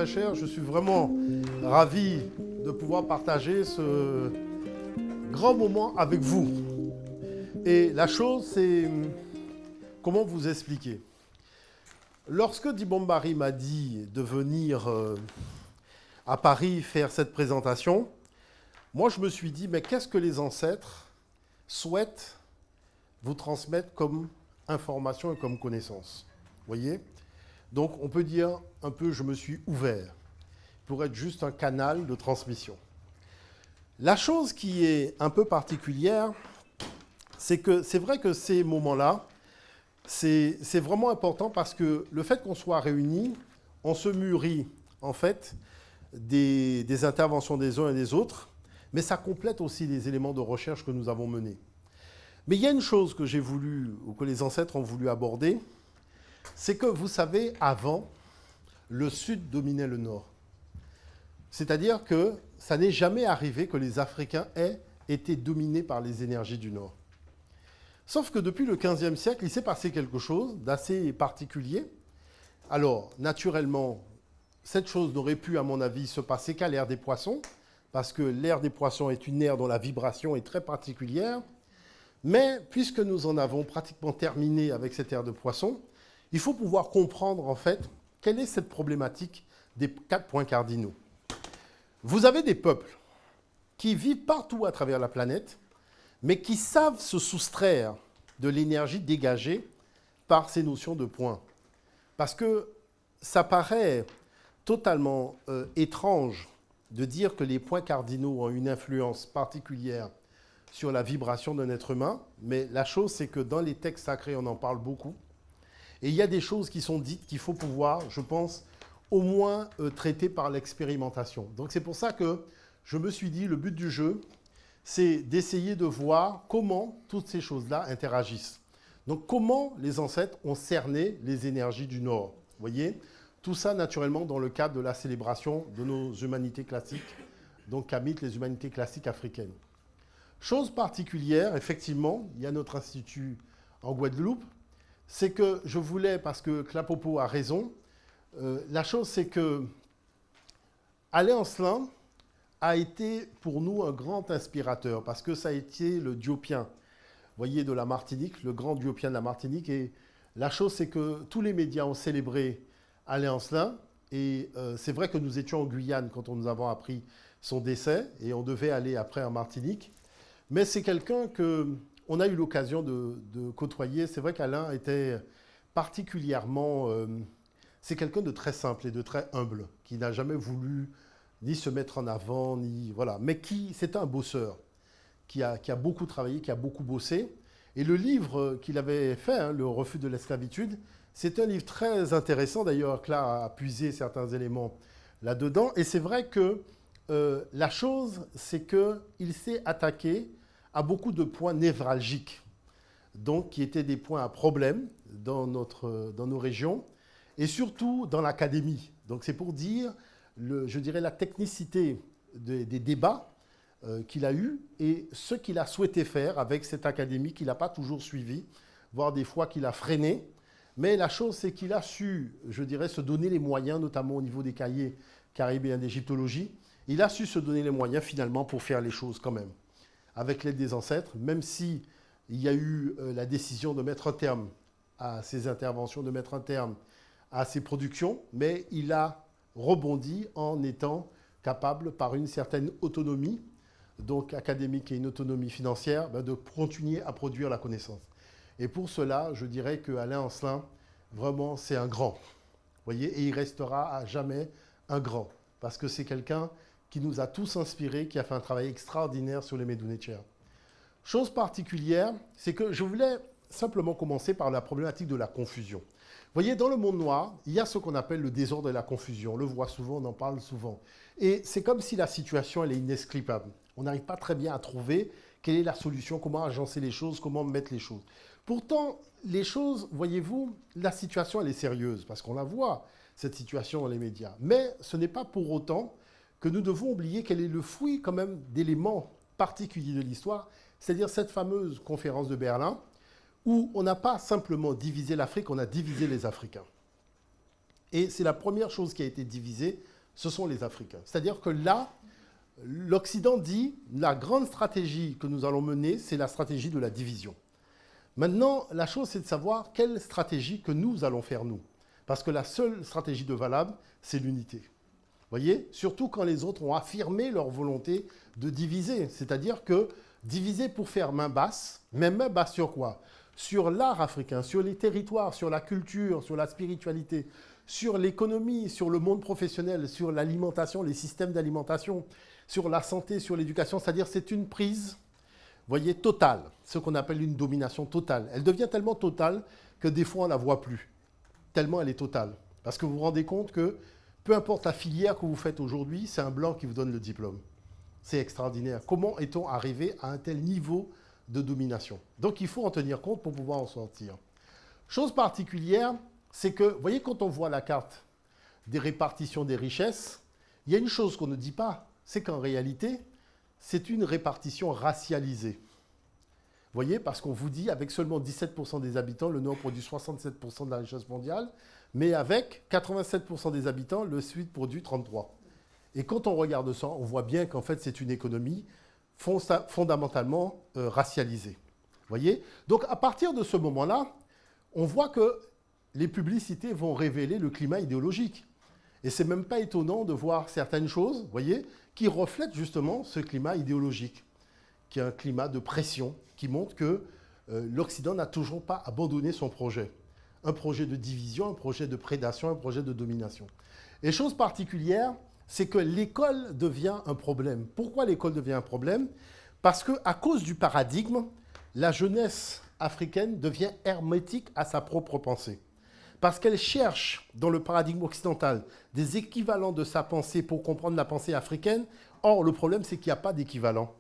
très cher. Je suis vraiment ravi de pouvoir partager ce grand moment avec vous. Et la chose, c'est comment vous expliquer. Lorsque Dibombari m'a dit de venir à Paris faire cette présentation, moi je me suis dit, mais qu'est-ce que les ancêtres souhaitent vous transmettre comme information et comme connaissance? Vous voyez? Donc on peut dire un peu, je me suis ouvert pour être juste un canal de transmission. La chose qui est un peu particulière, c'est que c'est vrai que ces moments-là, c'est vraiment important parce que le fait qu'on soit réunis, on se mûrit en fait des interventions des uns et des autres, mais ça complète aussi les éléments de recherche que nous avons menés. Mais il y a une chose que j'ai voulu, ou que les ancêtres ont voulu aborder, c'est que, vous savez, avant, le Sud dominait le Nord. C'est-à-dire que ça n'est jamais arrivé que les Africains aient été dominés par les énergies du Nord. Sauf que depuis le XVe siècle, il s'est passé quelque chose d'assez particulier. Alors, naturellement, cette chose n'aurait pu, à mon avis, se passer qu'à l'ère des poissons, parce que l'ère des poissons est une ère dont la vibration est très particulière. Mais puisque nous en avons pratiquement terminé avec cette ère de poissons, il faut pouvoir comprendre, en fait, quelle est cette problématique des 4 points cardinaux. Vous avez des peuples qui vivent partout à travers la planète, mais qui savent se soustraire de l'énergie dégagée par ces notions de points. Parce que ça paraît totalement étrange de dire que les points cardinaux ont une influence particulière sur la vibration d'un être humain, mais la chose, c'est que dans les textes sacrés, on en parle beaucoup. Et il y a des choses qui sont dites qu'il faut pouvoir, je pense, au moins traiter par l'expérimentation. Donc c'est pour ça que je me suis dit, le but du jeu, c'est d'essayer de voir comment toutes ces choses-là interagissent. Donc comment les ancêtres ont cerné les énergies du Nord. Vous voyez, tout ça naturellement dans le cadre de la célébration de nos humanités classiques, donc Kamit, les humanités classiques africaines. Chose particulière, effectivement, il y a notre institut en Guadeloupe, c'est que je voulais, parce que Klapopo a raison, la chose c'est que Alain Ancelin a été pour nous un grand inspirateur, parce que ça a été le Diopien, vous voyez, de la Martinique, le grand Diopien de la Martinique. Et la chose c'est que tous les médias ont célébré Alain Ancelin, et c'est vrai que nous étions en Guyane quand nous avons appris son décès, et on devait aller après en Martinique. Mais c'est quelqu'un qu'on a eu l'occasion de côtoyer. C'est vrai qu'Alain était particulièrement... c'est quelqu'un de très simple et de très humble, qui n'a jamais voulu ni se mettre en avant, ni... Voilà. Mais c'est un bosseur, qui a beaucoup travaillé, qui a beaucoup bossé. Et le livre qu'il avait fait, hein, Le refus de l'esclavitude, c'est un livre très intéressant. D'ailleurs, Claire a puisé certains éléments là-dedans. Et c'est vrai que la chose, c'est qu'il s'est attaqué à beaucoup de points névralgiques, donc qui étaient des points à problème dans nos régions, et surtout dans l'académie. Donc c'est pour dire, je dirais, la technicité des débats qu'il a eus et ce qu'il a souhaité faire avec cette académie qu'il n'a pas toujours suivie, voire des fois qu'il a freiné. Mais la chose, c'est qu'il a su, je dirais, se donner les moyens, notamment au niveau des cahiers caribéens d'égyptologie. Il a su se donner les moyens finalement pour faire les choses quand même, avec l'aide des ancêtres, même si il y a eu la décision de mettre un terme à ces interventions, de mettre un terme à ces productions, mais il a rebondi en étant capable, par une certaine autonomie, donc académique et une autonomie financière, de continuer à produire la connaissance. Et pour cela, je dirais qu'Alain Ancelin, vraiment, c'est un grand. Vous voyez, et il restera à jamais un grand, parce que c'est quelqu'un qui nous a tous inspirés, qui a fait un travail extraordinaire sur les Médounétières. Chose particulière, c'est que je voulais simplement commencer par la problématique de la confusion. Vous voyez, dans le monde noir, il y a ce qu'on appelle le désordre et la confusion. On le voit souvent, on en parle souvent. Et c'est comme si la situation, elle est inexplicable. On n'arrive pas très bien à trouver quelle est la solution, comment agencer les choses, comment mettre les choses. Pourtant, les choses, voyez-vous, la situation, elle est sérieuse, parce qu'on la voit, cette situation dans les médias. Mais ce n'est pas pour autant que nous devons oublier quel est le fruit quand même d'éléments particuliers de l'histoire, c'est-à-dire cette fameuse conférence de Berlin, où on n'a pas simplement divisé l'Afrique, on a divisé les Africains. Et c'est la première chose qui a été divisée ce sont les Africains. C'est-à-dire que là, l'Occident dit la grande stratégie que nous allons mener, c'est la stratégie de la division. Maintenant, la chose, c'est de savoir quelle stratégie que nous allons faire, nous. Parce que la seule stratégie de valable, c'est l'unité. Vous voyez? Surtout quand les autres ont affirmé leur volonté de diviser. C'est-à-dire que diviser pour faire main basse, mais main basse sur quoi? Sur l'art africain, sur les territoires, sur la culture, sur la spiritualité, sur l'économie, sur le monde professionnel, sur l'alimentation, les systèmes d'alimentation, sur la santé, sur l'éducation. C'est-à-dire c'est une prise, vous voyez, totale, ce qu'on appelle une domination totale. Elle devient tellement totale que des fois on ne la voit plus, tellement elle est totale. Parce que vous vous rendez compte que peu importe la filière que vous faites aujourd'hui, c'est un blanc qui vous donne le diplôme. C'est extraordinaire. Comment est-on arrivé à un tel niveau de domination? Donc il faut en tenir compte pour pouvoir en sortir. Chose particulière, c'est que, vous voyez, quand on voit la carte des répartitions des richesses, il y a une chose qu'on ne dit pas, c'est qu'en réalité, c'est une répartition racialisée. Vous voyez, parce qu'on vous dit, avec seulement 17% des habitants, le Nord produit 67% de la richesse mondiale, mais avec 87% des habitants, le Sud produit 33%. Et quand on regarde ça, on voit bien qu'en fait, c'est une économie fondamentalement racialisée. Vous voyez? Donc, à partir de ce moment-là, on voit que les publicités vont révéler le climat idéologique. Et ce n'est même pas étonnant de voir certaines choses, vous voyez, qui reflètent justement ce climat idéologique, qui est un climat de pression, qui montre que l'Occident n'a toujours pas abandonné son projet. Un projet de division, un projet de prédation, un projet de domination. Et chose particulière, c'est que l'école devient un problème. Pourquoi l'école devient un problème? Parce qu'à cause du paradigme, la jeunesse africaine devient hermétique à sa propre pensée. Parce qu'elle cherche, dans le paradigme occidental, des équivalents de sa pensée pour comprendre la pensée africaine. Or, le problème, c'est qu'il n'y a pas d'équivalent.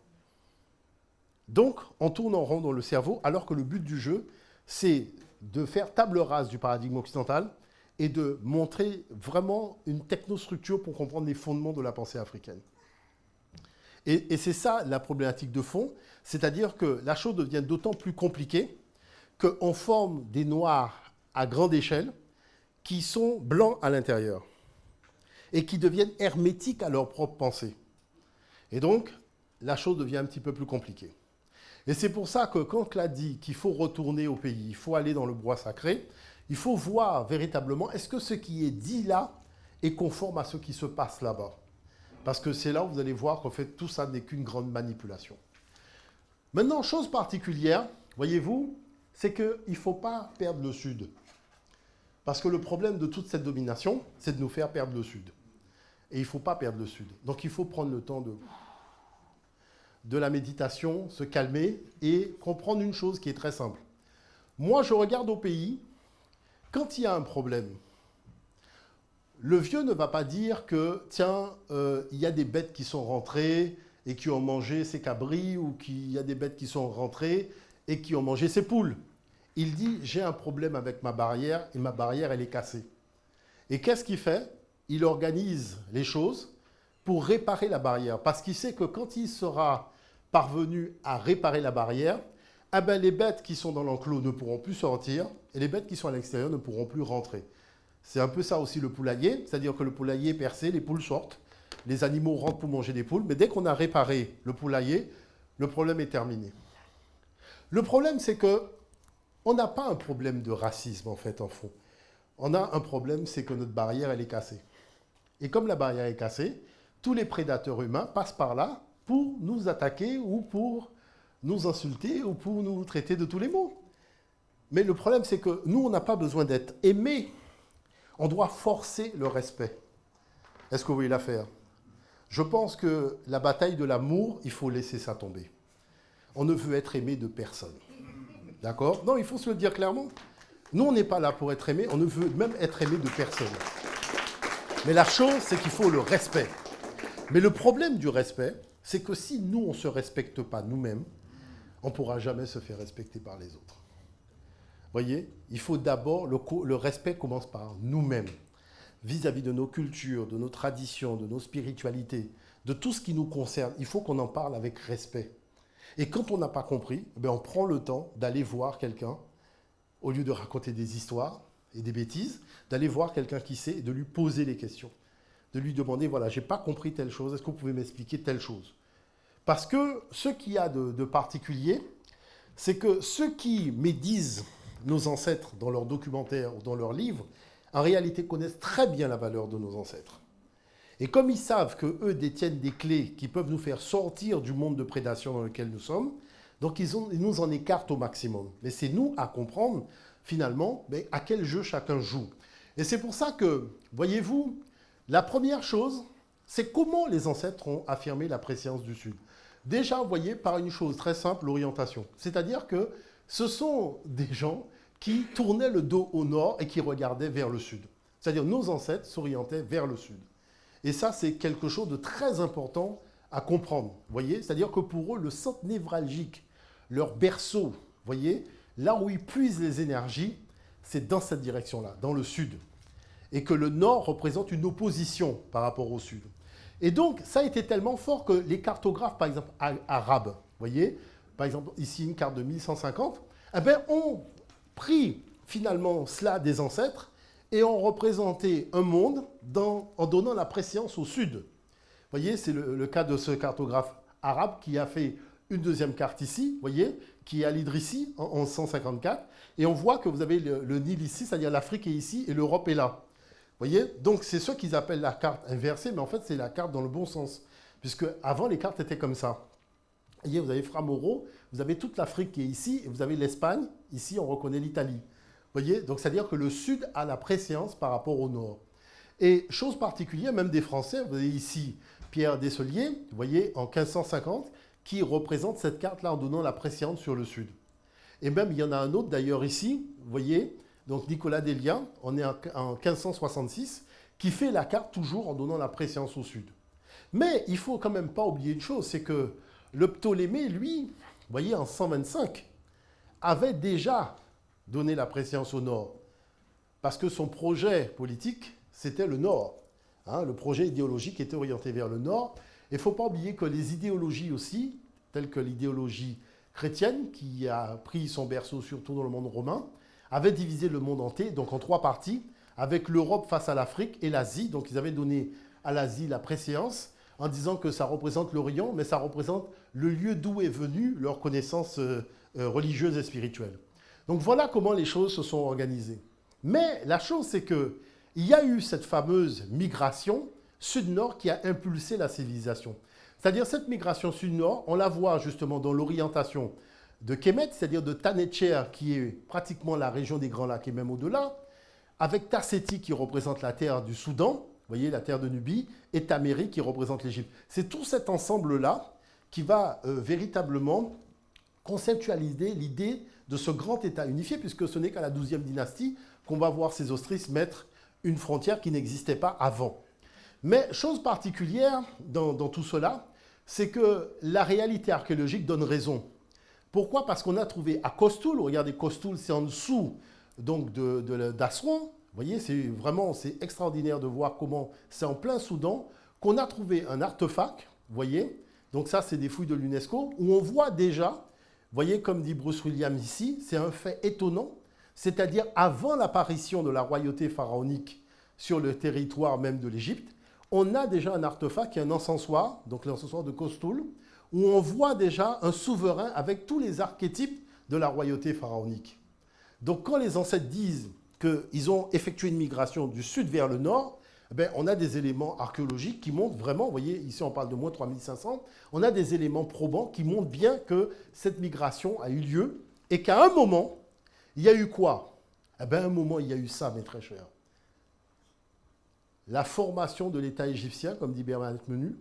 Donc, on tourne en rond dans le cerveau, alors que le but du jeu, c'est de faire table rase du paradigme occidental et de montrer vraiment une technostructure pour comprendre les fondements de la pensée africaine. Et c'est ça la problématique de fond, c'est-à-dire que la chose devient d'autant plus compliquée qu'on forme des Noirs à grande échelle qui sont blancs à l'intérieur et qui deviennent hermétiques à leur propre pensée. Et donc, la chose devient un petit peu plus compliquée. Et c'est pour ça que quand Claude dit qu'il faut retourner au pays, il faut aller dans le bois sacré, il faut voir véritablement est-ce que ce qui est dit là est conforme à ce qui se passe là-bas. Parce que c'est là où vous allez voir qu'en fait tout ça n'est qu'une grande manipulation. Maintenant, chose particulière, voyez-vous, c'est qu'il ne faut pas perdre le Sud. Parce que le problème de toute cette domination, c'est de nous faire perdre le Sud. Et il ne faut pas perdre le Sud. Donc il faut prendre le temps de la méditation, se calmer et comprendre une chose qui est très simple. Moi, je regarde au pays, quand il y a un problème, le vieux ne va pas dire que, tiens, il y a des bêtes qui sont rentrées et qui ont mangé ses cabris, ou qu'il y a des bêtes qui sont rentrées et qui ont mangé ses poules. Il dit, j'ai un problème avec ma barrière et ma barrière, elle est cassée. Et qu'est-ce qu'il fait? Il organise les choses pour réparer la barrière. Parce qu'il sait que quand il sera parvenu à réparer la barrière, eh ben, les bêtes qui sont dans l'enclos ne pourront plus sortir et les bêtes qui sont à l'extérieur ne pourront plus rentrer. C'est un peu ça aussi le poulailler, c'est-à-dire que le poulailler est percé, les poules sortent, les animaux rentrent pour manger des poules, mais dès qu'on a réparé le poulailler, le problème est terminé. Le problème, c'est qu'on n'a pas un problème de racisme, en fait, en fond. On a un problème, c'est que notre barrière, elle est cassée. Et comme la barrière est cassée, tous les prédateurs humains passent par là pour nous attaquer ou pour nous insulter ou pour nous traiter de tous les maux. Mais le problème, c'est que nous, on n'a pas besoin d'être aimés. On doit forcer le respect. Est-ce que vous voyez l'affaire? Je pense que la bataille de l'amour, il faut laisser ça tomber. On ne veut être aimé de personne. D'accord? Non, il faut se le dire clairement. Nous, on n'est pas là pour être aimé, on ne veut même être aimé de personne. Mais la chose, c'est qu'il faut le respect. Mais le problème du respect, c'est que si nous, on ne se respecte pas nous-mêmes, on ne pourra jamais se faire respecter par les autres. Vous voyez, il faut d'abord, le respect commence par nous-mêmes, vis-à-vis de nos cultures, de nos traditions, de nos spiritualités, de tout ce qui nous concerne. Il faut qu'on en parle avec respect. Et quand on n'a pas compris, on prend le temps d'aller voir quelqu'un, au lieu de raconter des histoires et des bêtises, d'aller voir quelqu'un qui sait et de lui poser les questions. de lui demander, voilà, j'ai pas compris telle chose, est-ce que vous pouvez m'expliquer telle chose? Parce que ce qu'il y a de particulier, c'est que ceux qui médisent nos ancêtres dans leurs documentaires ou dans leurs livres, en réalité connaissent très bien la valeur de nos ancêtres. Et comme ils savent qu'eux détiennent des clés qui peuvent nous faire sortir du monde de prédation dans lequel nous sommes, donc ils nous en écartent au maximum. Mais c'est nous à comprendre, finalement, à quel jeu chacun joue. Et c'est pour ça que, voyez-vous, la première chose, c'est comment les ancêtres ont affirmé la préscience du Sud. Déjà, vous voyez, par une chose très simple, l'orientation. C'est-à-dire que ce sont des gens qui tournaient le dos au nord et qui regardaient vers le sud. C'est-à-dire nos ancêtres s'orientaient vers le sud. Et ça, c'est quelque chose de très important à comprendre. Vous voyez, c'est-à-dire que pour eux, le centre névralgique, leur berceau, vous voyez, là où ils puisent les énergies, c'est dans cette direction-là, dans le sud. Et que le nord représente une opposition par rapport au sud. Et donc, ça a été tellement fort que les cartographes, par exemple, arabes, vous voyez, par exemple, ici, une carte de 1150, ont pris finalement cela des ancêtres et ont représenté un monde en donnant la préséance au sud. Vous voyez, c'est le cas de ce cartographe arabe qui a fait une deuxième carte ici, vous voyez, qui est à l'Idrissi en 1154. Et on voit que vous avez le Nil ici, c'est-à-dire l'Afrique est ici et l'Europe est là. Vous voyez, donc c'est ce qu'ils appellent la carte inversée, mais en fait c'est la carte dans le bon sens. Puisque avant les cartes étaient comme ça. Vous voyez, vous avez Framoro, vous avez toute l'Afrique qui est ici, et vous avez l'Espagne, ici on reconnaît l'Italie. Vous voyez, donc c'est-à-dire que le sud a la préséance par rapport au nord. Et chose particulière, même des Français, vous avez ici Pierre Dessolier, vous voyez, en 1550, qui représente cette carte-là en donnant la préséance sur le sud. Et même il y en a un autre d'ailleurs ici, vous voyez, donc Nicolas Delia, on est en 1566, qui fait la carte toujours en donnant la préséance au sud. Mais il ne faut quand même pas oublier une chose, c'est que le Ptolémée, lui, vous voyez, en 125, avait déjà donné la préséance au nord. Parce que son projet politique, c'était le nord. Hein, le projet idéologique était orienté vers le nord. Et il ne faut pas oublier que les idéologies aussi, telles que l'idéologie chrétienne, qui a pris son berceau surtout dans le monde romain, avaient divisé le monde entier, donc en 3 parties, avec l'Europe face à l'Afrique et l'Asie. Donc ils avaient donné à l'Asie la préséance en disant que ça représente l'Orient, mais ça représente le lieu d'où est venue leur connaissance religieuse et spirituelle. Donc voilà comment les choses se sont organisées. Mais la chose, c'est qu'il y a eu cette fameuse migration sud-nord qui a impulsé la civilisation. C'est-à-dire cette migration sud-nord, on la voit justement dans l'orientation de Kemet, c'est-à-dire de Tanetcher, qui est pratiquement la région des Grands Lacs et même au-delà, avec Tasseti qui représente la terre du Soudan, vous voyez, la terre de Nubie, et Tamérie qui représente l'Égypte. C'est tout cet ensemble-là qui va véritablement conceptualiser l'idée de ce grand État unifié, puisque ce n'est qu'à la 12e dynastie qu'on va voir ces Austrices mettre une frontière qui n'existait pas avant. Mais chose particulière dans tout cela, c'est que la réalité archéologique donne raison. Pourquoi? Parce qu'on a trouvé à Kostoul, regardez, Kostoul, c'est en dessous donc d'Assouan. Vous voyez, c'est extraordinaire de voir comment c'est en plein Soudan qu'on a trouvé un artefact, vous voyez. Donc ça, c'est des fouilles de l'UNESCO, où on voit déjà, vous voyez, comme dit Bruce Williams ici, c'est un fait étonnant, c'est-à-dire avant l'apparition de la royauté pharaonique sur le territoire même de l'Égypte, on a déjà un artefact qui est un encensoir, donc l'encensoir de Kostoul, où on voit déjà un souverain avec tous les archétypes de la royauté pharaonique. Donc quand les ancêtres disent qu'ils ont effectué une migration du sud vers le nord, on a des éléments archéologiques qui montrent vraiment, vous voyez, ici on parle de moins 3500, on a des éléments probants qui montrent bien que cette migration a eu lieu et qu'à un moment, il y a eu quoi? À un moment, il y a eu ça, mes très chers. La formation de l'État égyptien, comme dit Bernadette Menu,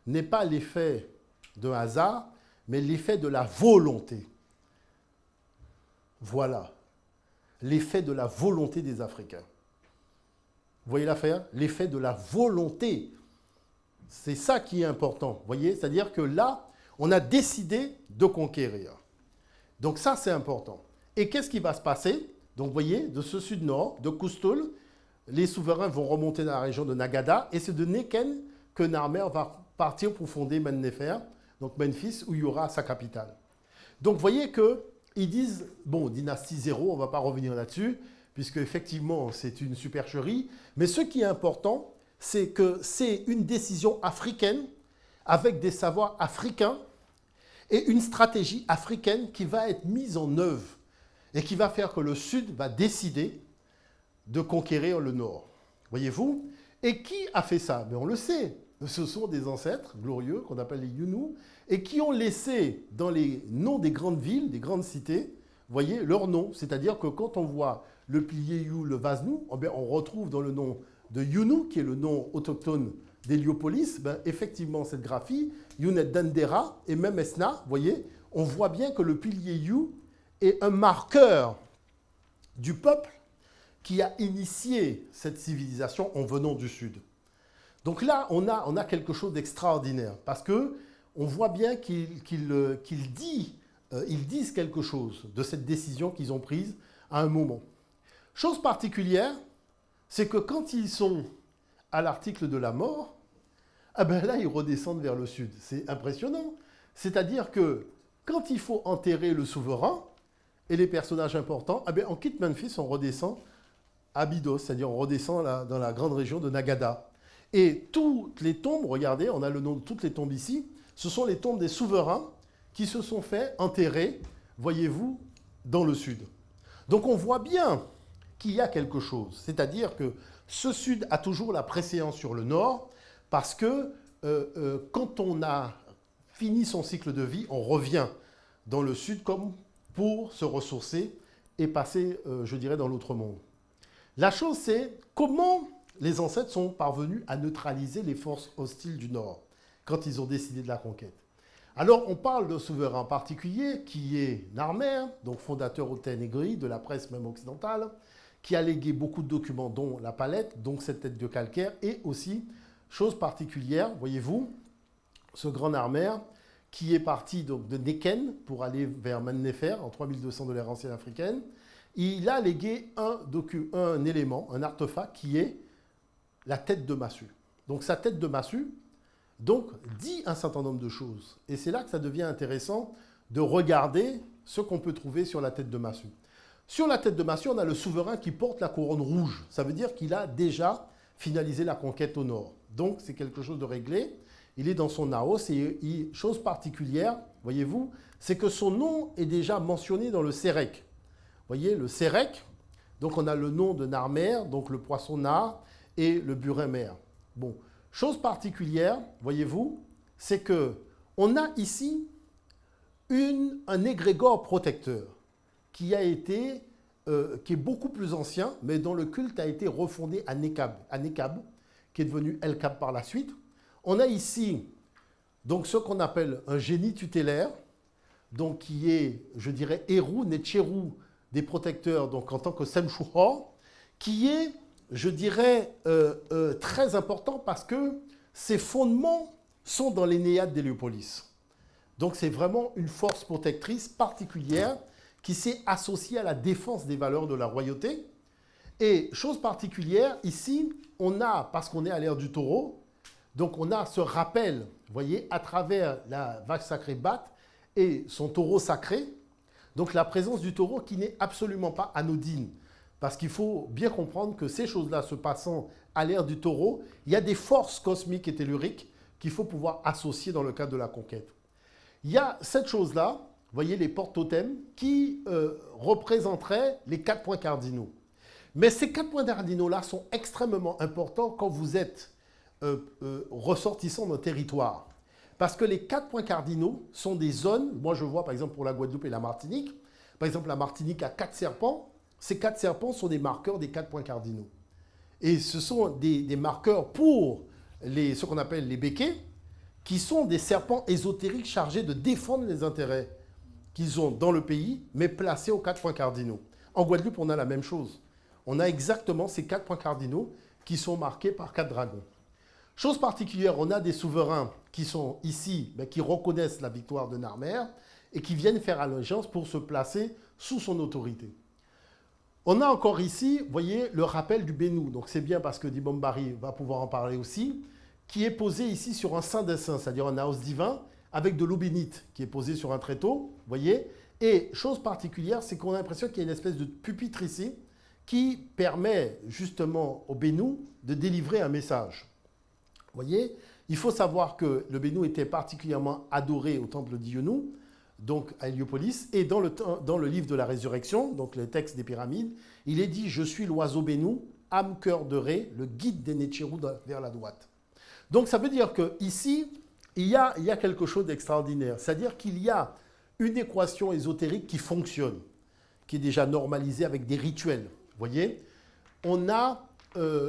n'est pas l'effet d'un hasard, mais l'effet de la volonté. Voilà. L'effet de la volonté des Africains. Vous voyez l'affaire? L'effet de la volonté. C'est ça qui est important. Vous voyez? C'est-à-dire que là, on a décidé de conquérir. Donc ça, c'est important. Et qu'est-ce qui va se passer? Donc vous voyez, de ce sud-nord, de Kostoul, les souverains vont remonter dans la région de Nagada, et c'est de Neken que Narmer va partir pour fonder Mennefer, donc Memphis, où il y aura sa capitale. Donc vous voyez qu'ils disent, bon, dynastie 0, on ne va pas revenir là-dessus, puisque effectivement c'est une supercherie, mais ce qui est important, c'est que c'est une décision africaine avec des savoirs africains et une stratégie africaine qui va être mise en œuvre et qui va faire que le Sud va décider de conquérir le Nord. Voyez-vous? Et qui a fait ça? Mais on le sait. Ce sont des ancêtres glorieux qu'on appelle les Yunnus et qui ont laissé dans les noms des grandes villes, des grandes cités, voyez, leur nom. C'est-à-dire que quand on voit le pilier You, le Vaznou, on retrouve dans le nom de Yunnu, qui est le nom autochtone d'Héliopolis, effectivement, cette graphie, Yunet Dendera et même Esna, voyez, on voit bien que le pilier You est un marqueur du peuple qui a initié cette civilisation en venant du Sud. Donc là, on a quelque chose d'extraordinaire, parce qu'on voit bien qu'ils disent quelque chose de cette décision qu'ils ont prise à un moment. Chose particulière, c'est que quand ils sont à l'article de la mort, là, ils redescendent vers le Sud. C'est impressionnant. C'est-à-dire que quand il faut enterrer le souverain et les personnages importants, on quitte Memphis, on redescend à Abydos, c'est-à-dire on redescend dans la grande région de Nagada. Et toutes les tombes, regardez, on a le nom de toutes les tombes ici, ce sont les tombes des souverains qui se sont fait enterrer, voyez-vous, dans le Sud. Donc on voit bien qu'il y a quelque chose. C'est-à-dire que ce Sud a toujours la préséance sur le Nord parce que quand on a fini son cycle de vie, on revient dans le Sud comme pour se ressourcer et passer, je dirais, dans l'autre monde. La chose, c'est comment les ancêtres sont parvenus à neutraliser les forces hostiles du Nord quand ils ont décidé de la conquête. Alors, on parle d'un souverain particulier qui est Narmer, donc fondateur au Ténégri, de la presse même occidentale, qui a légué beaucoup de documents, dont la palette, donc cette tête de calcaire, et aussi, chose particulière, voyez-vous, ce grand Narmer qui est parti donc, de Neken pour aller vers Mennefer en 3200 de l'ère ancienne africaine. Il a légué un élément, un artefact qui est la tête de massue. Donc sa tête de massue donc, dit un certain nombre de choses. Et c'est là que ça devient intéressant de regarder ce qu'on peut trouver sur la tête de massue. Sur la tête de massue, on a le souverain qui porte la couronne rouge. Ça veut dire qu'il a déjà finalisé la conquête au nord. Donc c'est quelque chose de réglé. Il est dans son naos et chose particulière, voyez-vous, c'est que son nom est déjà mentionné dans le Sérec. Vous voyez, le Sérec, donc on a le nom de Narmer, donc le poisson nar, et le burin-mer. Bon, chose particulière, voyez-vous, c'est que on a ici un égrégore protecteur qui est beaucoup plus ancien, mais dont le culte a été refondé à Nekab, qui est devenu El-Kab par la suite. On a ici donc ce qu'on appelle un génie tutélaire, donc qui est, je dirais, Eru, Netcheru des protecteurs, donc en tant que Semshuhor, qui est, je dirais, très important parce que ses fondements sont dans les Néades d'Héliopolis. Donc c'est vraiment une force protectrice particulière qui s'est associée à la défense des valeurs de la royauté. Et chose particulière, ici, on a, parce qu'on est à l'ère du taureau, donc on a ce rappel, vous voyez, à travers la vache sacrée Bat et son taureau sacré, donc la présence du taureau qui n'est absolument pas anodine. Parce qu'il faut bien comprendre que ces choses-là se passant à l'ère du taureau, il y a des forces cosmiques et telluriques qu'il faut pouvoir associer dans le cadre de la conquête. Il y a cette chose-là, vous voyez, les portes totems, qui représenteraient les 4 points cardinaux. Mais ces 4 points cardinaux-là sont extrêmement importants quand vous êtes ressortissant d'un territoire. Parce que les 4 points cardinaux sont des zones, moi je vois par exemple pour la Guadeloupe et la Martinique, par exemple la Martinique a 4 serpents, ces 4 serpents sont des marqueurs des 4 points cardinaux. Et ce sont des marqueurs pour ce qu'on appelle les béquets, qui sont des serpents ésotériques chargés de défendre les intérêts qu'ils ont dans le pays, mais placés aux 4 points cardinaux. En Guadeloupe, on a la même chose. On a exactement ces 4 points cardinaux qui sont marqués par 4 dragons. Chose particulière, on a des souverains qui sont ici, mais qui reconnaissent la victoire de Narmer et qui viennent faire allégeance pour se placer sous son autorité. On a encore ici, vous voyez, le rappel du Bénou. Donc c'est bien parce que Dibombari va pouvoir en parler aussi, qui est posé ici sur un saint des saints, c'est-à-dire un naos divin, avec de l'eau bénite qui est posée sur un tréteau, vous voyez. Et chose particulière, c'est qu'on a l'impression qu'il y a une espèce de pupitre ici qui permet justement au Bénou de délivrer un message. voyez, il faut savoir que le Bénou était particulièrement adoré au temple d'Ionou, donc à Héliopolis, et dans le livre de la résurrection, donc le texte des pyramides, il est dit « Je suis l'oiseau Bénou, âme, cœur de Ré, le guide des Netchérou vers la droite ». Donc ça veut dire qu'ici, il y a quelque chose d'extraordinaire, c'est-à-dire qu'il y a une équation ésotérique qui fonctionne, qui est déjà normalisée avec des rituels, vous voyez. On a,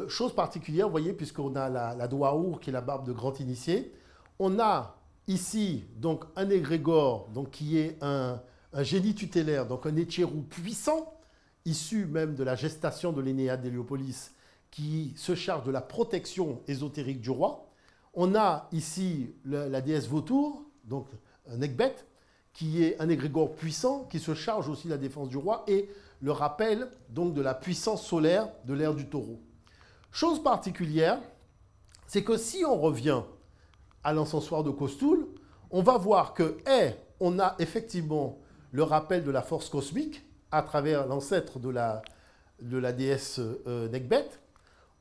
chose particulière, vous voyez, puisqu'on a la Douaour, qui est la barbe de grand initié, on a ici donc un égrégore donc, qui est un génie tutélaire, donc un Etchérou puissant, issu même de la gestation de l'Énéade d'Héliopolis, qui se charge de la protection ésotérique du roi. On a ici la déesse Vautour, donc un Ekbet, qui est un égrégore puissant, qui se charge aussi de la défense du roi, et le rappel donc de la puissance solaire de l'ère du taureau. Chose particulière, c'est que si on revient à l'encensoir de Kostoul, on va voir que, on a effectivement le rappel de la force cosmique à travers l'ancêtre de la déesse Nekbet.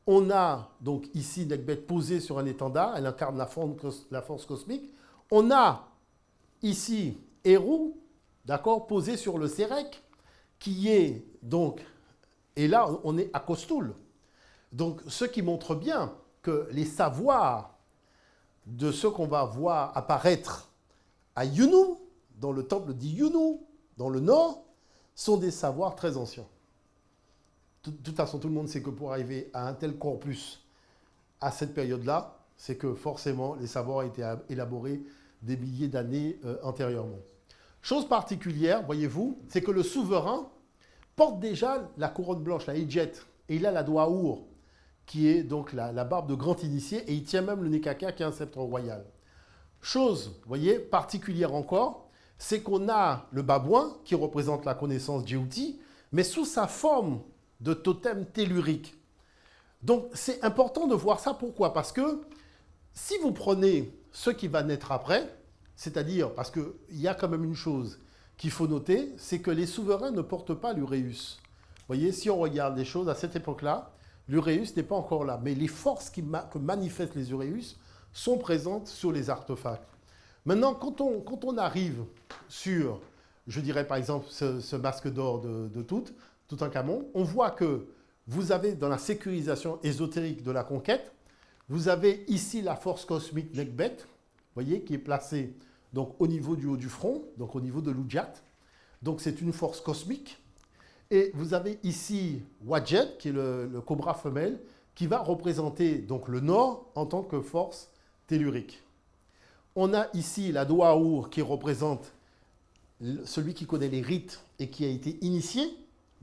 On a donc ici Nekbet posée sur un étendard, elle incarne la force cosmique. On a ici Hérou, d'accord, posé sur le Sérec, qui est donc, et là on est à Kostoul. Donc ce qui montre bien que les savoirs de ce qu'on va voir apparaître à Younou, dans le temple d'Iyounou, dans le nord, sont des savoirs très anciens. De toute façon, tout le monde sait que pour arriver à un tel corpus à cette période-là, c'est que forcément les savoirs ont été élaborés des milliers d'années antérieurement. Chose particulière, voyez-vous, c'est que le souverain porte déjà la couronne blanche, la Hidjet, et il a la Douaour, qui est donc la barbe de grand initié, et il tient même le Nekaka, qui est un sceptre royal. Chose, vous voyez, particulière encore, c'est qu'on a le babouin, qui représente la connaissance djéouti, mais sous sa forme de totem tellurique. Donc c'est important de voir ça, pourquoi? Parce que si vous prenez ce qui va naître après, c'est-à-dire, parce qu'il y a quand même une chose qu'il faut noter, c'est que les souverains ne portent pas l'uréus. Vous voyez, si on regarde les choses à cette époque-là, l'uréus n'est pas encore là, mais les forces que manifestent les uréus sont présentes sur les artefacts. Maintenant, quand on arrive sur, je dirais par exemple, ce masque d'or de Toutankhamon, on voit que vous avez dans la sécurisation ésotérique de la conquête, vous avez ici la force cosmique Nekbet, vous voyez, qui est placée donc, au niveau du haut du front, donc au niveau de l'Oudjat. Donc c'est une force cosmique. Et vous avez ici Wadjet, qui est le cobra femelle, qui va représenter donc, le nord en tant que force tellurique. On a ici la Douaour qui représente celui qui connaît les rites et qui a été initié,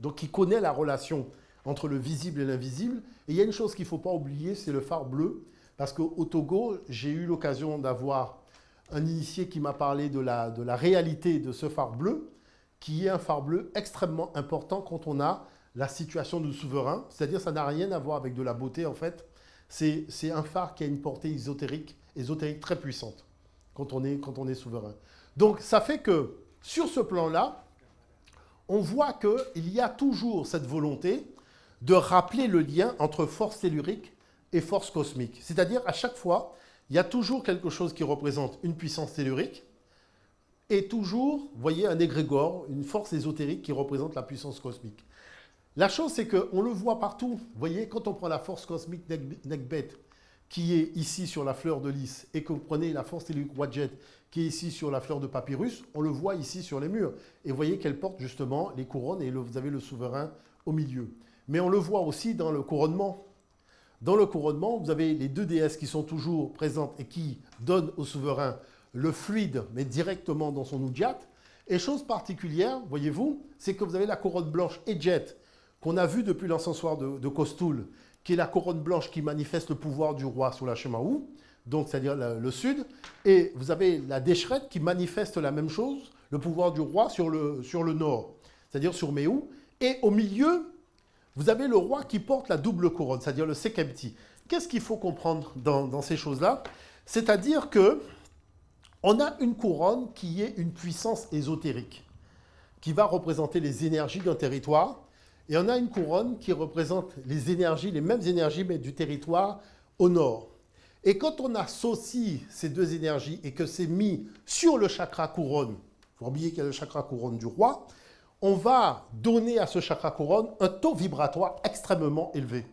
donc qui connaît la relation entre le visible et l'invisible. Et il y a une chose qu'il ne faut pas oublier, c'est le phare bleu, parce qu'au Togo, j'ai eu l'occasion d'avoir un initié qui m'a parlé de la réalité de ce phare bleu, qui est un phare bleu extrêmement important quand on a la situation du souverain, c'est-à-dire ça n'a rien à voir avec de la beauté en fait, c'est un phare qui a une portée ésotérique très puissante quand on est souverain. Donc ça fait que sur ce plan-là, on voit qu'il y a toujours cette volonté de rappeler le lien entre force tellurique et force cosmique. C'est-à-dire à chaque fois, il y a toujours quelque chose qui représente une puissance tellurique, et toujours, vous voyez, un égrégore, une force ésotérique qui représente la puissance cosmique. La chose, c'est qu'on le voit partout. Vous voyez, quand on prend la force cosmique Nekbet, qui est ici sur la fleur de lys, et que vous prenez la force tellurique Wadjet, qui est ici sur la fleur de papyrus, on le voit ici sur les murs. Et vous voyez qu'elle porte justement les couronnes, et vous avez le souverain au milieu. Mais on le voit aussi dans le couronnement. Dans le couronnement, vous avez les deux déesses qui sont toujours présentes et qui donnent au souverain le fluide, mais directement dans son oudjat. Et chose particulière, voyez-vous, c'est que vous avez la couronne blanche Edjet, qu'on a vue depuis l'encensoir de Kostoul, qui est la couronne blanche qui manifeste le pouvoir du roi sur la Shemaou, donc c'est-à-dire le sud. Et vous avez la Déchrette qui manifeste la même chose, le pouvoir du roi sur le nord, c'est-à-dire sur Méou. Et au milieu, vous avez le roi qui porte la double couronne, c'est-à-dire le Sekepti. Qu'est-ce qu'il faut comprendre dans ces choses-là? C'est-à-dire que on a une couronne qui est une puissance ésotérique, qui va représenter les énergies d'un territoire, et on a une couronne qui représente les énergies, les mêmes énergies, mais du territoire au nord. Et quand on associe ces deux énergies et que c'est mis sur le chakra couronne, il faut oublier qu'il y a le chakra couronne du roi, on va donner à ce chakra couronne un taux vibratoire extrêmement élevé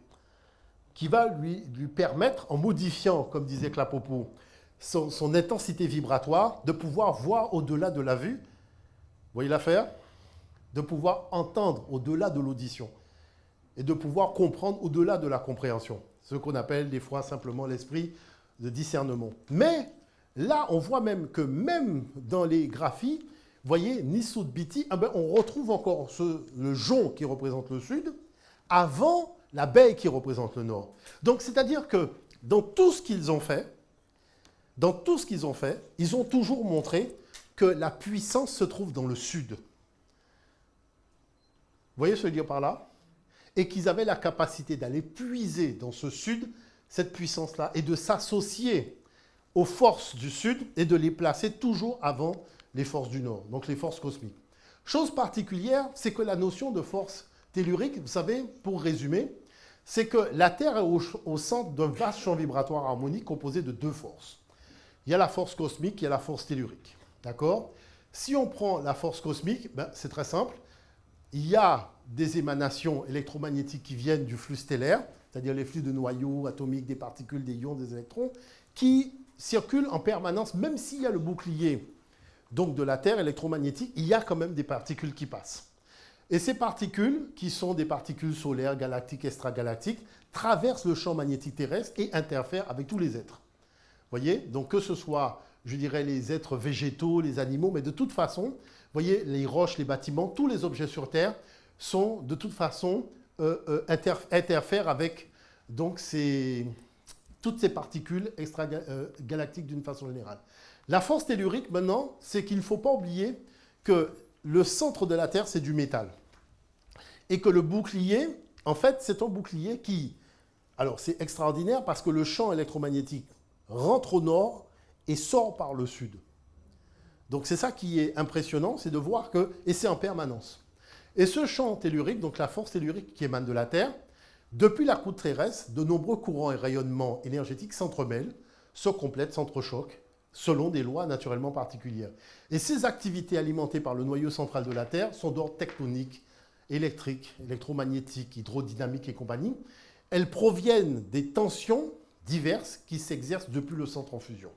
qui va lui permettre, en modifiant, comme disait Clapopo, son intensité vibratoire, de pouvoir voir au-delà de la vue. Vous voyez l'affaire? De pouvoir entendre au-delà de l'audition et de pouvoir comprendre au-delà de la compréhension. Ce qu'on appelle des fois simplement l'esprit de discernement. Mais là, on voit même que même dans les graphies, vous voyez, Nisud Biti, on retrouve encore le jonc qui représente le sud avant l'abeille qui représente le nord. Donc, c'est-à-dire que dans tout ce qu'ils ont fait, ils ont toujours montré que la puissance se trouve dans le sud. Vous voyez ce que je veux dire par là? Et qu'ils avaient la capacité d'aller puiser dans ce sud cette puissance-là et de s'associer aux forces du sud et de les placer toujours avant les forces du nord, donc les forces cosmiques. Chose particulière, c'est que la notion de force tellurique, vous savez, pour résumer, c'est que la Terre est au centre d'un vaste champ vibratoire harmonique composé de deux forces. Il y a la force cosmique, il y a la force tellurique. D'accord? Si on prend la force cosmique, c'est très simple. Il y a des émanations électromagnétiques qui viennent du flux stellaire, c'est-à-dire les flux de noyaux atomiques, des particules, des ions, des électrons, qui circulent en permanence, même s'il y a le bouclier donc de la Terre électromagnétique, il y a quand même des particules qui passent. Et ces particules, qui sont des particules solaires, galactiques, extragalactiques, traversent le champ magnétique terrestre et interfèrent avec tous les êtres. Vous voyez? Donc que ce soit, je dirais, les êtres végétaux, les animaux, mais de toute façon, vous voyez, les roches, les bâtiments, tous les objets sur Terre sont de toute façon interfèrent avec donc, toutes ces particules extragalactiques d'une façon générale. La force tellurique, maintenant, c'est qu'il ne faut pas oublier que le centre de la Terre, c'est du métal. Et que le bouclier, en fait, c'est un bouclier qui... Alors, c'est extraordinaire parce que le champ électromagnétique rentre au nord et sort par le sud. Donc, c'est ça qui est impressionnant, c'est de voir que... Et c'est en permanence. Et ce champ tellurique, donc la force tellurique qui émane de la Terre, depuis la croûte terrestre, de nombreux courants et rayonnements énergétiques s'entremêlent, se complètent, s'entrechoquent, selon des lois naturellement particulières. Et ces activités alimentées par le noyau central de la Terre sont d'ordre tectonique, électrique, électromagnétique, hydrodynamique et compagnie. Elles proviennent des tensions diverses qui s'exercent depuis le centre en fusion.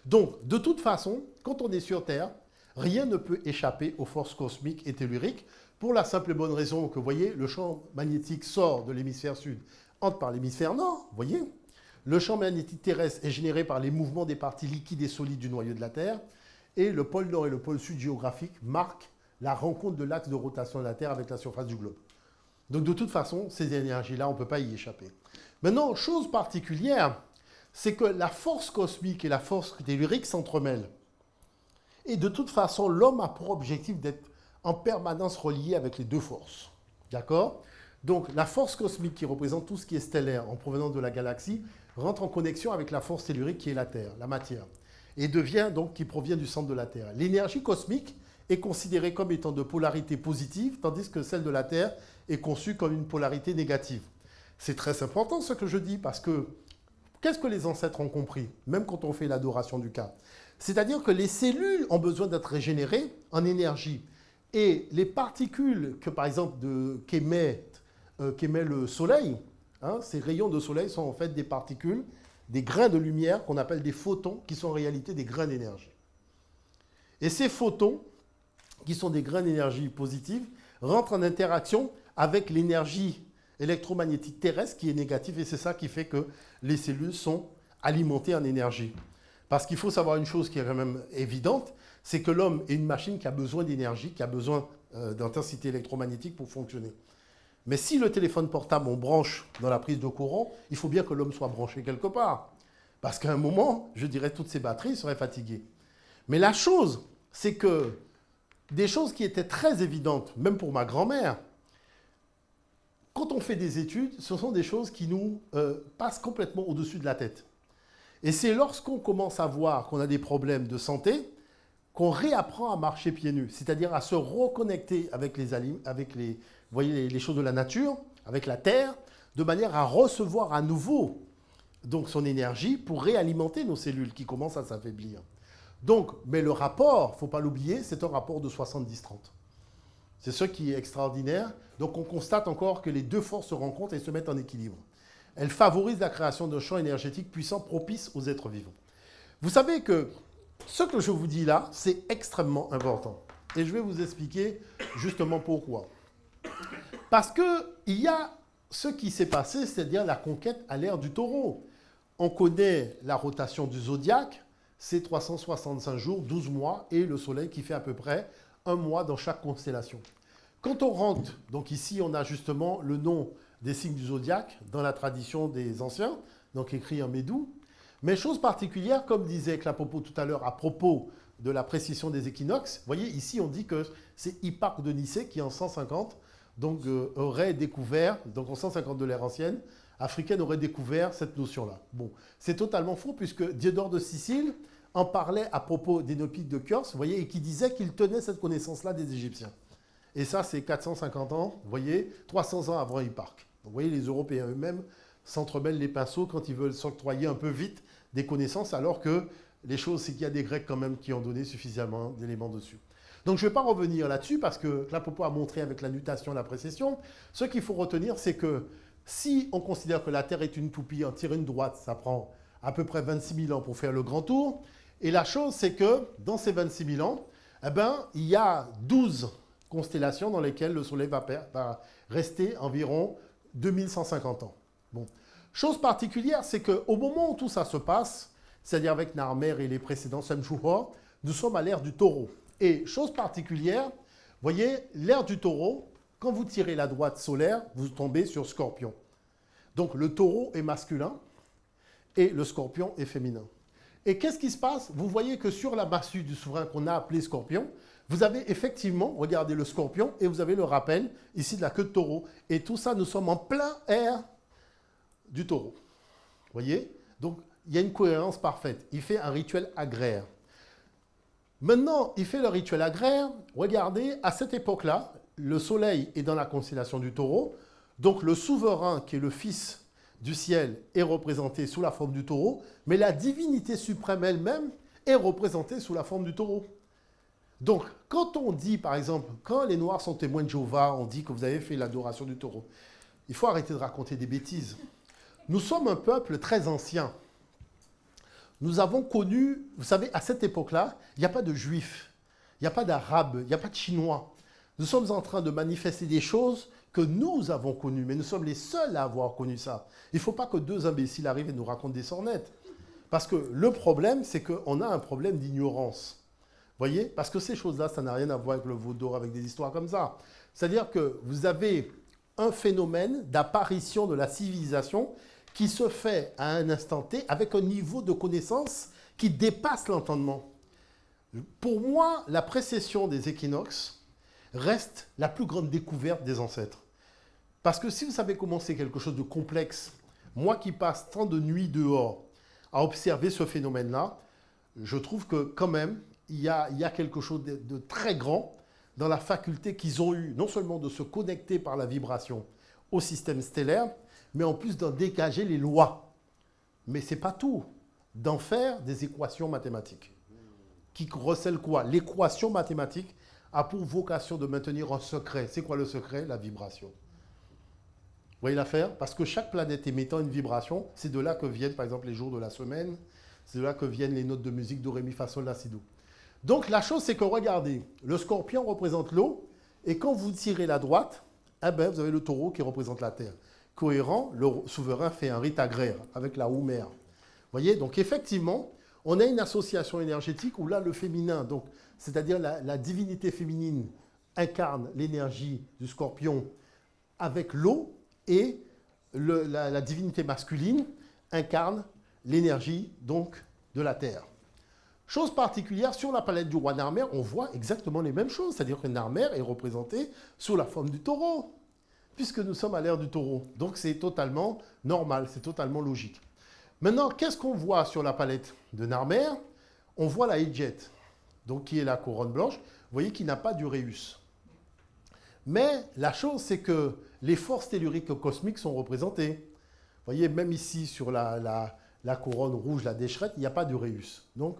Donc, de toute façon, quand on est sur Terre, rien ne peut échapper aux forces cosmiques et telluriques, pour la simple et bonne raison que, vous voyez, le champ magnétique sort de l'hémisphère sud, entre par l'hémisphère nord, vous voyez. Le champ magnétique terrestre est généré par les mouvements des parties liquides et solides du noyau de la Terre, et le pôle nord et le pôle sud géographique marquent la rencontre de l'axe de rotation de la Terre avec la surface du globe. Donc, de toute façon, ces énergies-là, on ne peut pas y échapper. Maintenant, chose particulière, c'est que la force cosmique et la force tellurique s'entremêlent. Et de toute façon, l'homme a pour objectif d'être en permanence relié avec les deux forces. D'accord? Donc, la force cosmique qui représente tout ce qui est stellaire en provenance de la galaxie rentre en connexion avec la force tellurique qui est la Terre, la matière, et devient donc qui provient du centre de la Terre. L'énergie cosmique est considérée comme étant de polarité positive, tandis que celle de la Terre est conçue comme une polarité négative. C'est très important ce que je dis, parce que qu'est-ce que les ancêtres ont compris, même quand on fait l'adoration du cas? C'est-à-dire que les cellules ont besoin d'être régénérées en énergie. Et les particules que, par exemple, qu'émet le Soleil, ces rayons de Soleil sont en fait des particules, des grains de lumière qu'on appelle des photons, qui sont en réalité des grains d'énergie. Et ces photons, qui sont des grains d'énergie positive, rentrent en interaction avec l'énergie électromagnétique terrestre qui est négative, et c'est ça qui fait que les cellules sont alimentées en énergie. Parce qu'il faut savoir une chose qui est quand même évidente, c'est que l'homme est une machine qui a besoin d'énergie, qui a besoin d'intensité électromagnétique pour fonctionner. Mais si le téléphone portable, on branche dans la prise de courant, il faut bien que l'homme soit branché quelque part. Parce qu'à un moment, je dirais, toutes ces batteries seraient fatiguées. Mais la chose, c'est que des choses qui étaient très évidentes, même pour ma grand-mère, quand on fait des études, ce sont des choses qui nous passent complètement au-dessus de la tête. Et c'est lorsqu'on commence à voir qu'on a des problèmes de santé qu'on réapprend à marcher pieds nus, c'est-à-dire à se reconnecter avec vous voyez, les choses de la nature, avec la terre, de manière à recevoir à nouveau donc son énergie pour réalimenter nos cellules qui commencent à s'affaiblir. Donc, mais le rapport, il ne faut pas l'oublier, c'est un rapport de 70-30. C'est ce qui est extraordinaire. Donc on constate encore que les deux forces se rencontrent et se mettent en équilibre. Elles favorisent la création d'un champ énergétique puissant propice aux êtres vivants. Vous savez que ce que je vous dis là, c'est extrêmement important. Et je vais vous expliquer justement pourquoi. Parce qu'il y a ce qui s'est passé, c'est-à-dire la conquête à l'ère du taureau. On connaît la rotation du zodiaque, c'est 365 jours, 12 mois, et le soleil qui fait à peu près un mois dans chaque constellation. Quand on rentre, donc ici on a justement le nom des signes du zodiaque dans la tradition des anciens, donc écrit en médou. Mais chose particulière, comme disait Clapopo tout à l'heure à propos de la précision des équinoxes, vous voyez ici on dit que c'est Hipparque de Nicée qui en 150 donc, aurait découvert, donc en 150 de l'ère ancienne, africaine aurait découvert cette notion-là. Bon, c'est totalement faux puisque Diodore de Sicile en parlait à propos d'Énopique de Chios, vous voyez, et qui disait qu'il tenait cette connaissance-là des Égyptiens. Et ça, c'est 450 ans, vous voyez, 300 ans avant Hipparque. Donc, vous voyez, les Européens eux-mêmes s'entremêlent les pinceaux quand ils veulent s'octroyer un peu vite des connaissances, alors que les choses, c'est qu'il y a des Grecs quand même qui ont donné suffisamment d'éléments dessus. Donc, je ne vais pas revenir là-dessus parce que Clapopo a montré avec la nutation et la précession. Ce qu'il faut retenir, c'est que si on considère que la Terre est une toupie, en tirer une droite, ça prend à peu près 26 000 ans pour faire le grand tour. Et la chose, c'est que dans ces 26 000 ans, eh ben, il y a 12 constellations dans lesquelles le Soleil va rester environ 2150 ans. Bon. Chose particulière, c'est qu'au moment où tout ça se passe, c'est-à-dire avec Narmer et les précédents Semchouhor, nous sommes à l'ère du taureau. Et chose particulière, vous voyez, l'ère du taureau, quand vous tirez la droite solaire, vous tombez sur Scorpion. Donc le taureau est masculin et le Scorpion est féminin. Et qu'est-ce qui se passe? Vous voyez que sur la massue du souverain qu'on a appelé Scorpion, vous avez effectivement, regardez le Scorpion, et vous avez le rappel ici de la queue de taureau. Et tout ça, nous sommes en plein air du taureau. Vous voyez? Donc, il y a une cohérence parfaite. Il fait un rituel agraire. Maintenant, il fait le rituel agraire. Regardez, à cette époque-là, le soleil est dans la constellation du taureau. Donc, le souverain, qui est le fils du ciel, est représenté sous la forme du taureau. Mais la divinité suprême elle-même est représentée sous la forme du taureau. Donc, quand on dit, par exemple, quand les Noirs sont témoins de Jéhovah, on dit que vous avez fait l'adoration du taureau. Il faut arrêter de raconter des bêtises. Nous sommes un peuple très ancien. Nous avons connu, vous savez, à cette époque-là, il n'y a pas de Juifs, il n'y a pas d'Arabes, il n'y a pas de Chinois. Nous sommes en train de manifester des choses que nous avons connues, mais nous sommes les seuls à avoir connu ça. Il ne faut pas que deux imbéciles arrivent et nous racontent des sornettes. Parce que le problème, c'est qu'on a un problème d'ignorance. Vous voyez? Parce que ces choses-là, ça n'a rien à voir avec le vaudor, avec des histoires comme ça. C'est-à-dire que vous avez un phénomène d'apparition de la civilisation qui se fait à un instant T avec un niveau de connaissance qui dépasse l'entendement. Pour moi, la précession des équinoxes reste la plus grande découverte des ancêtres. Parce que si vous savez comment c'est quelque chose de complexe, moi qui passe tant de nuits dehors à observer ce phénomène-là, je trouve que quand même, il y a quelque chose de très grand dans la faculté qu'ils ont eue, non seulement de se connecter par la vibration au système stellaire, mais en plus d'en dégager les lois. Mais ce n'est pas tout. D'en faire des équations mathématiques. Qui recèlent quoi? L'équation mathématique a pour vocation de maintenir un secret. C'est quoi le secret? La vibration. Vous voyez l'affaire? Parce que chaque planète émettant une vibration, c'est de là que viennent, par exemple, les jours de la semaine, c'est de là que viennent les notes de musique do, ré, mi, fa, sol, la, si, do. Donc la chose, c'est que regardez, le Scorpion représente l'eau, et quand vous tirez la droite, eh ben, vous avez le taureau qui représente la terre. Cohérent, le souverain fait un rite agraire avec la houmère. Vous voyez, donc effectivement, on a une association énergétique où là, le féminin, donc, c'est-à-dire la divinité féminine, incarne l'énergie du Scorpion avec l'eau, et la divinité masculine incarne l'énergie donc de la terre. Chose particulière, sur la palette du roi Narmer, on voit exactement les mêmes choses, c'est-à-dire que Narmer est représenté sous la forme du taureau, puisque nous sommes à l'ère du taureau. Donc c'est totalement normal, c'est totalement logique. Maintenant, qu'est-ce qu'on voit sur la palette de Narmer? On voit la Hedjet, donc qui est la couronne blanche, vous voyez qu'il n'a pas d'Uréus. Mais la chose, c'est que les forces telluriques cosmiques sont représentées. voyez, même ici, sur la couronne rouge, la décherette, il n'y a pas d'uréus. Donc,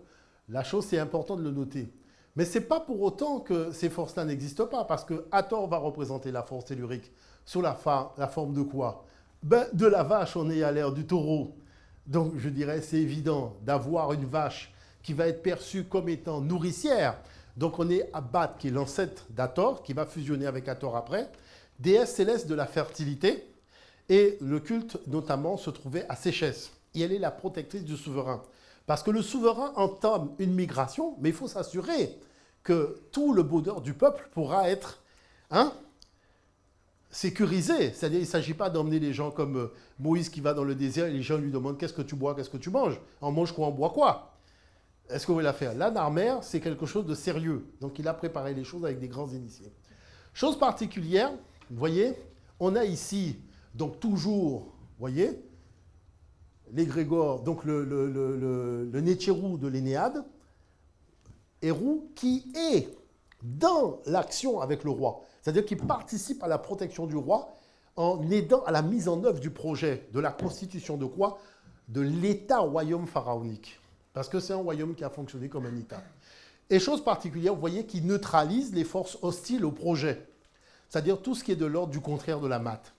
la chose, c'est important de le noter. Mais ce n'est pas pour autant que ces forces-là n'existent pas, parce que Hathor va représenter la force tellurique sous la forme de quoi? Ben, de la vache, on est à l'ère du taureau. Donc, je dirais, c'est évident d'avoir une vache qui va être perçue comme étant nourricière. Donc, on est à Bat, qui est l'ancêtre d'Hathor, qui va fusionner avec Hathor après, déesse céleste de la fertilité, et le culte, notamment, se trouvait à Séchès. Et elle est la protectrice du souverain. Parce que le souverain entame une migration, mais il faut s'assurer que tout le bonheur du peuple pourra être sécurisé. C'est-à-dire, il ne s'agit pas d'emmener les gens comme Moïse qui va dans le désert et les gens lui demandent qu'est-ce que tu bois, qu'est-ce que tu manges? On mange quoi, on boit quoi? Est-ce que vous voulez la faire? Là, Narmer, c'est quelque chose de sérieux. Donc, il a préparé les choses avec des grands initiés. Chose particulière, vous voyez, on a ici, donc toujours, vous voyez, l'égrégore, donc le Netchérou de l'Énéade, Hérou, qui est dans l'action avec le roi. C'est-à-dire qu'il participe à la protection du roi en aidant à la mise en œuvre du projet, de la constitution de quoi? De l'État-royaume pharaonique. Parce que c'est un royaume qui a fonctionné comme un État. Et chose particulière, vous voyez qu'il neutralise les forces hostiles au projet. C'est-à-dire tout ce qui est de l'ordre du contraire de la maths.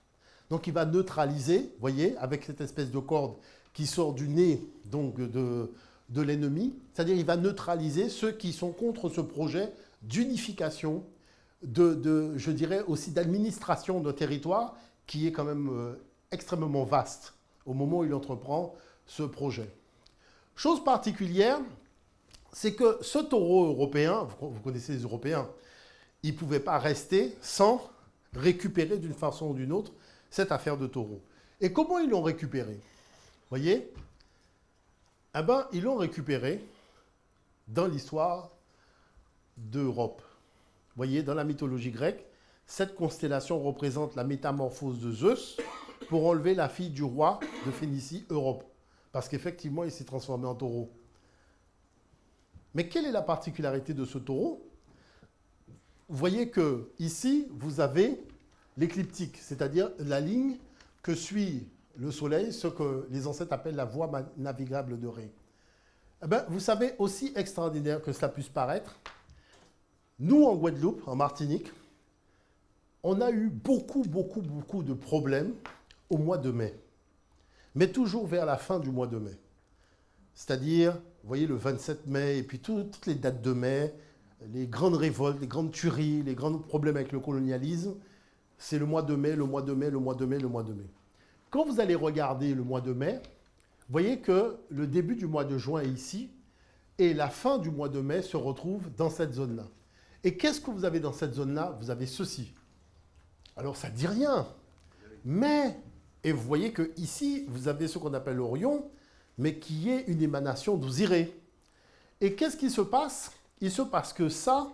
Donc il va neutraliser, vous voyez, avec cette espèce de corde qui sort du nez donc, de l'ennemi. C'est-à-dire il va neutraliser ceux qui sont contre ce projet d'unification, je dirais aussi d'administration d'un territoire qui est quand même extrêmement vaste au moment où il entreprend ce projet. Chose particulière, c'est que ce taureau européen, vous connaissez les Européens, ils ne pouvaient pas rester sans récupérer d'une façon ou d'une autre cette affaire de taureau. Et comment ils l'ont récupéré? Vous voyez? Eh bien, ils l'ont récupéré dans l'histoire d'Europe. Vous voyez, dans la mythologie grecque, cette constellation représente la métamorphose de Zeus pour enlever la fille du roi de Phénicie, Europe. Parce qu'effectivement, il s'est transformé en taureau. Mais quelle est la particularité de ce taureau? Vous voyez que ici, vous avez l'écliptique, c'est-à-dire la ligne que suit le Soleil, ce que les ancêtres appellent la voie navigable de Ré. Eh bien, vous savez, aussi extraordinaire que cela puisse paraître, nous, en Guadeloupe, en Martinique, on a eu beaucoup de problèmes au mois de mai. Mais toujours vers la fin du mois de mai. C'est-à-dire, vous voyez, le 27 mai, et puis toutes les dates de mai, les grandes révoltes, les grandes tueries, les grands problèmes avec le colonialisme, c'est le mois de mai, le mois de mai, le mois de mai, le mois de mai. Quand vous allez regarder le mois de mai, vous voyez que le début du mois de juin est ici, et la fin du mois de mai se retrouve dans cette zone-là. Et qu'est-ce que vous avez dans cette zone-là? Vous avez ceci. Alors, ça ne dit rien. Mais, et vous voyez qu'ici, vous avez ce qu'on appelle l'Orion, mais qui est une émanation d'Osiré. Et qu'est-ce qui se passe? Il se passe que ça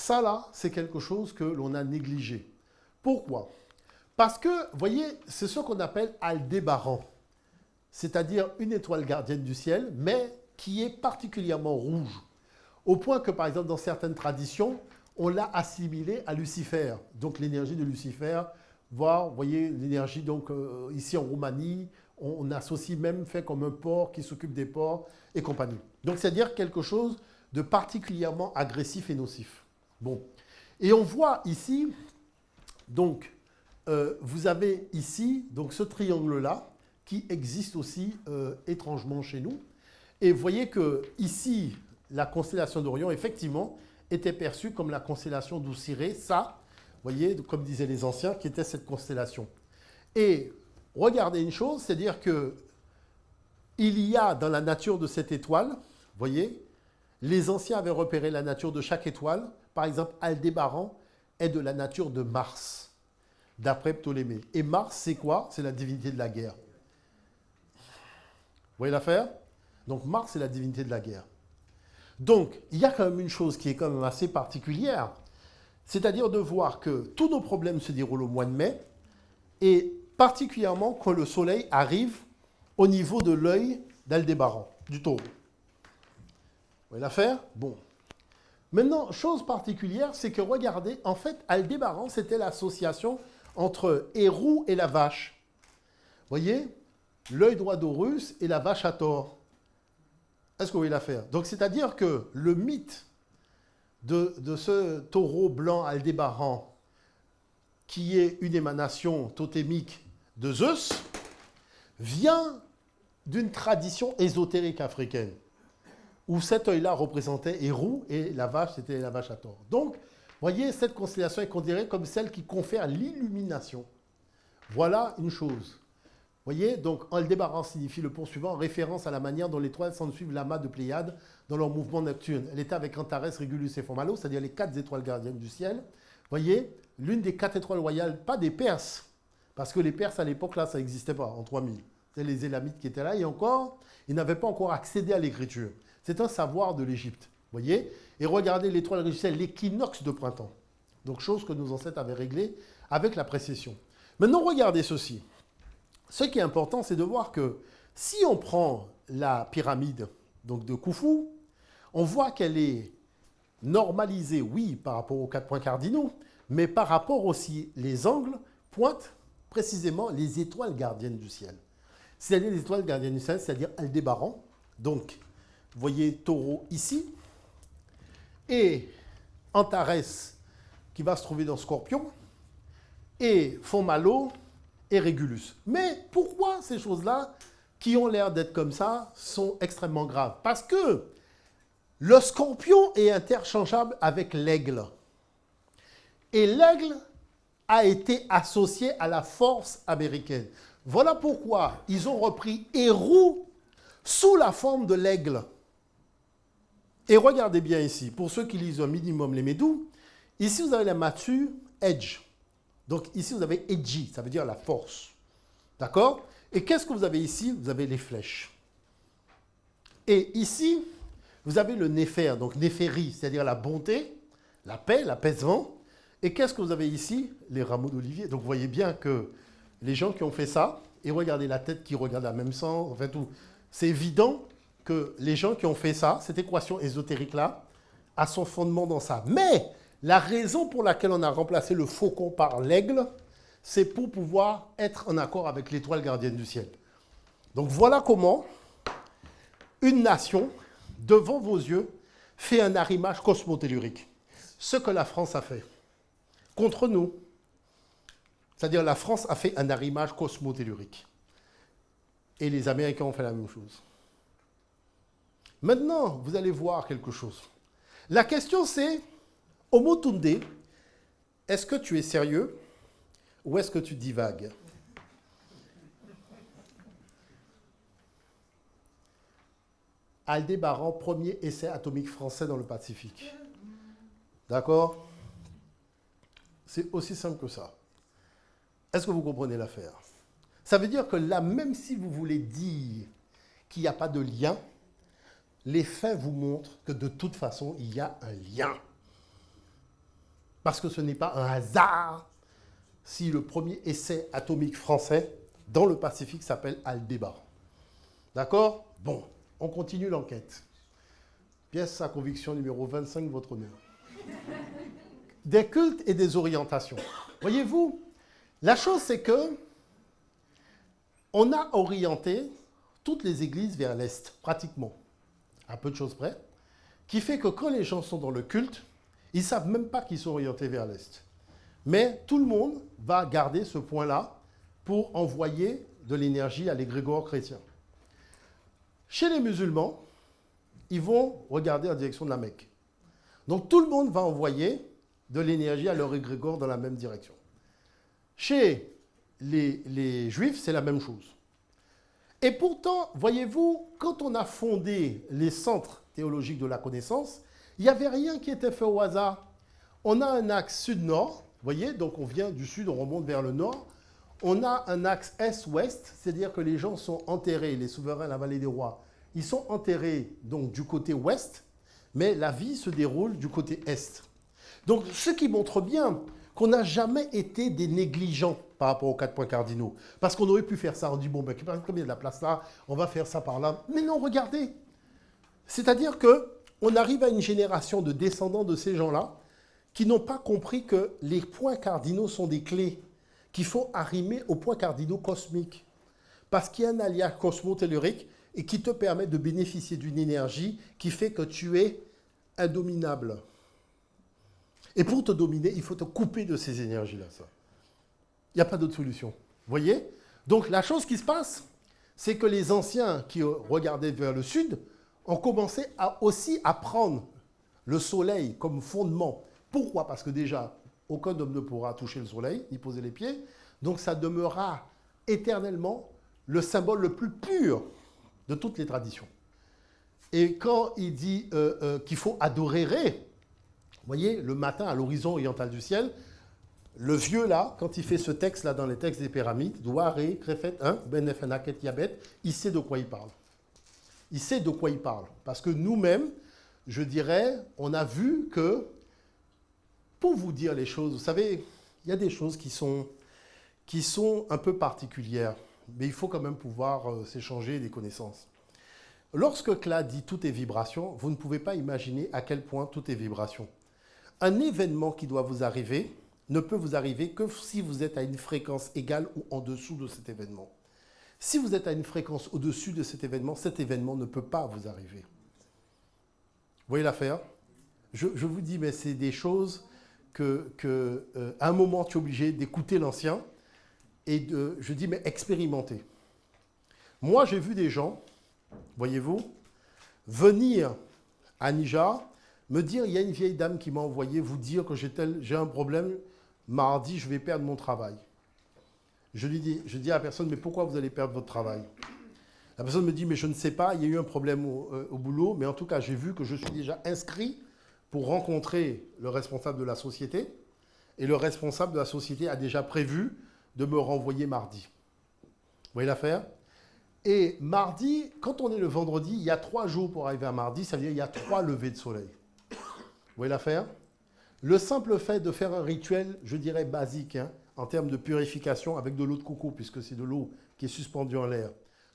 là, c'est quelque chose que l'on a négligé. Pourquoi? Parce que, vous voyez, c'est ce qu'on appelle Aldébaran, c'est-à-dire une étoile gardienne du ciel, mais qui est particulièrement rouge. Au point que, par exemple, dans certaines traditions, on l'a assimilé à Lucifer, donc l'énergie de Lucifer, voire, vous voyez, l'énergie, donc ici en Roumanie, on associe même fait comme un porc qui s'occupe des porcs et compagnie. Donc, c'est-à-dire quelque chose de particulièrement agressif et nocif. Bon. Et on voit ici, donc, vous avez ici, donc ce triangle-là, qui existe aussi étrangement chez nous. Et vous voyez que ici, la constellation d'Orion, effectivement, était perçue comme la constellation d'Oussiré, ça, vous voyez, comme disaient les anciens, qui était cette constellation. Et regardez une chose, c'est-à-dire que il y a dans la nature de cette étoile, vous voyez, les anciens avaient repéré la nature de chaque étoile. Par exemple, Aldébaran est de la nature de Mars, d'après Ptolémée. Et Mars, c'est quoi? C'est la divinité de la guerre. Vous voyez l'affaire? Donc Mars, c'est la divinité de la guerre. Donc, il y a quand même une chose qui est quand même assez particulière, c'est-à-dire de voir que tous nos problèmes se déroulent au mois de mai, et particulièrement quand le soleil arrive au niveau de l'œil d'Aldébaran, du taureau. Vous voyez l'affaire? Bon. Maintenant, chose particulière, c'est que regardez, en fait, Aldébaran, c'était l'association entre Hérou et la vache. Vous voyez? l'œil droit d'Horus et la vache à tort. Est-ce que vous voyez l'affaire? Donc, c'est-à-dire que le mythe de ce taureau blanc Aldébaran, qui est une émanation totémique de Zeus, vient d'une tradition ésotérique africaine, où cet œil-là représentait Hérou et la vache, c'était la vache à tort. Donc, voyez, cette constellation est considérée comme celle qui confère l'illumination. Voilà une chose. Voyez, donc Aldébaran signifie le poursuivant, référence à la manière dont les étoiles semblent suivre l'amas de Pléiades dans leur mouvement Neptune. Elle était avec Antares, Régulus et Fomalhaut, c'est-à-dire les 4 étoiles gardiennes du ciel. Voyez, l'une des 4 étoiles royales, pas des Perses, parce que les Perses à l'époque, là, ça n'existait pas, en 3000. C'était les Élamites qui étaient là, et encore, ils n'avaient pas encore accédé à l'écriture. C'est un savoir de l'Égypte, voyez. Et regardez l'étoile du ciel, l'équinoxe de printemps. Donc, chose que nos ancêtres avaient réglée avec la précession. Maintenant, regardez ceci. Ce qui est important, c'est de voir que si on prend la pyramide donc de Khufu, on voit qu'elle est normalisée, oui, par rapport aux 4 points cardinaux, mais par rapport aussi, les angles pointent précisément les étoiles gardiennes du ciel. C'est-à-dire les étoiles gardiennes du ciel, c'est-à-dire Aldébaran. Donc, vous voyez Taureau ici, et Antares qui va se trouver dans Scorpion, et Fomalhaut et Régulus. Mais pourquoi ces choses-là, qui ont l'air d'être comme ça, sont extrêmement graves? Parce que le Scorpion est interchangeable avec l'aigle. Et l'aigle a été associé à la force américaine. Voilà pourquoi ils ont repris Hérou sous la forme de l'aigle. Et regardez bien ici, pour ceux qui lisent un minimum les Médous, ici vous avez la Matsu Edge. Donc ici vous avez Edgy, ça veut dire la force. D'accord? Et qu'est-ce que vous avez ici? Vous avez les flèches. Et ici, vous avez le Néfer, donc Népheri, c'est-à-dire la bonté, la paix, l'apaisement. Et qu'est-ce que vous avez ici? Les rameaux d'olivier. Donc vous voyez bien que les gens qui ont fait ça, et regardez la tête qui regarde la même sens, en fait, c'est évident que les gens qui ont fait ça, cette équation ésotérique-là, a son fondement dans ça. Mais la raison pour laquelle on a remplacé le faucon par l'aigle, c'est pour pouvoir être en accord avec l'étoile gardienne du ciel. Donc voilà comment une nation, devant vos yeux, fait un arrimage cosmotellurique. Ce que la France a fait contre nous. C'est-à-dire la France a fait un arrimage cosmotellurique. Et les Américains ont fait la même chose. Maintenant, vous allez voir quelque chose. La question c'est, Homo Tunde, est-ce que tu es sérieux ou est-ce que tu divagues? Aldébaran, premier essai atomique français dans le Pacifique. D'accord? C'est aussi simple que ça. Est-ce que vous comprenez l'affaire? Ça veut dire que là, même si vous voulez dire qu'il n'y a pas de lien, les faits vous montrent que de toute façon, il y a un lien. Parce que ce n'est pas un hasard si le premier essai atomique français dans le Pacifique s'appelle Aldébaran. D'accord? Bon, on continue l'enquête. Pièce à conviction numéro 25 de votre honneur. Des cultes et des orientations. Voyez-vous, la chose c'est que on a orienté toutes les églises vers l'Est, pratiquement, à peu de choses près, qui fait que quand les gens sont dans le culte, ils ne savent même pas qu'ils sont orientés vers l'Est. Mais tout le monde va garder ce point-là pour envoyer de l'énergie à l'égrégore chrétien. Chez les musulmans, ils vont regarder en direction de la Mecque. Donc tout le monde va envoyer de l'énergie à leur égrégore dans la même direction. Chez les juifs, c'est la même chose. Et pourtant, voyez-vous, quand on a fondé les centres théologiques de la connaissance, il n'y avait rien qui était fait au hasard. On a un axe sud-nord, voyez, donc on vient du sud, on remonte vers le nord. On a un axe est-ouest, c'est-à-dire que les gens sont enterrés, les souverains de la vallée des rois, ils sont enterrés donc du côté ouest, mais la vie se déroule du côté est. Donc, ce qui montre bien qu'on n'a jamais été des négligents par rapport aux 4 points cardinaux. Parce qu'on aurait pu faire ça, on dit, bon, ben, comme il y a de la place là, on va faire ça par là. Mais non, regardez. C'est-à-dire qu'on arrive à une génération de descendants de ces gens-là qui n'ont pas compris que les points cardinaux sont des clés qu'il faut arrimer aux points cardinaux cosmiques. parce qu'il y a un alliage cosmotellurique et qui te permet de bénéficier d'une énergie qui fait que tu es indominable. Et pour te dominer, il faut te couper de ces énergies-là. Il n'y a pas d'autre solution. Vous voyez? Donc la chose qui se passe, c'est que les anciens qui regardaient vers le sud ont commencé aussi à prendre le soleil comme fondement. Pourquoi? Parce que déjà, aucun homme ne pourra toucher le soleil, ni poser les pieds. Donc ça demeurera éternellement le symbole le plus pur de toutes les traditions. Et quand il dit qu'il faut adorer Ré, vous voyez, le matin à l'horizon oriental du ciel, le vieux là, quand il fait ce texte-là dans les textes des pyramides, Doua, Ré, Krefet, Ben Fenaket, Yabet, il sait de quoi il parle. Il sait de quoi il parle. Parce que nous-mêmes, je dirais, on a vu que, pour vous dire les choses, vous savez, il y a des choses qui sont un peu particulières, mais il faut quand même pouvoir s'échanger des connaissances. Lorsque Cla dit tout est vibration, vous ne pouvez pas imaginer à quel point tout est vibration. Un événement qui doit vous arriver ne peut vous arriver que si vous êtes à une fréquence égale ou en dessous de cet événement. Si vous êtes à une fréquence au-dessus de cet événement ne peut pas vous arriver. Vous voyez l'affaire? Je vous dis, mais c'est des choses à un moment, tu es obligé d'écouter l'ancien et je dis, mais expérimenter. Moi, j'ai vu des gens, voyez-vous, venir à Nija, me dire, il y a une vieille dame qui m'a envoyé vous dire que j'ai un problème, mardi, je vais perdre mon travail. Je dis à la personne, mais pourquoi vous allez perdre votre travail? La personne me dit, mais je ne sais pas, il y a eu un problème au boulot, mais en tout cas, j'ai vu que je suis déjà inscrit pour rencontrer le responsable de la société, et le responsable de la société a déjà prévu de me renvoyer mardi. Vous voyez l'affaire? Et mardi, quand on est le vendredi, il y a 3 jours pour arriver à mardi, ça veut dire qu'il y a 3 levées de soleil. Vous voyez l'affaire? Le simple fait de faire un rituel, je dirais basique, en termes de purification avec de l'eau de coco, puisque c'est de l'eau qui est suspendue en l'air.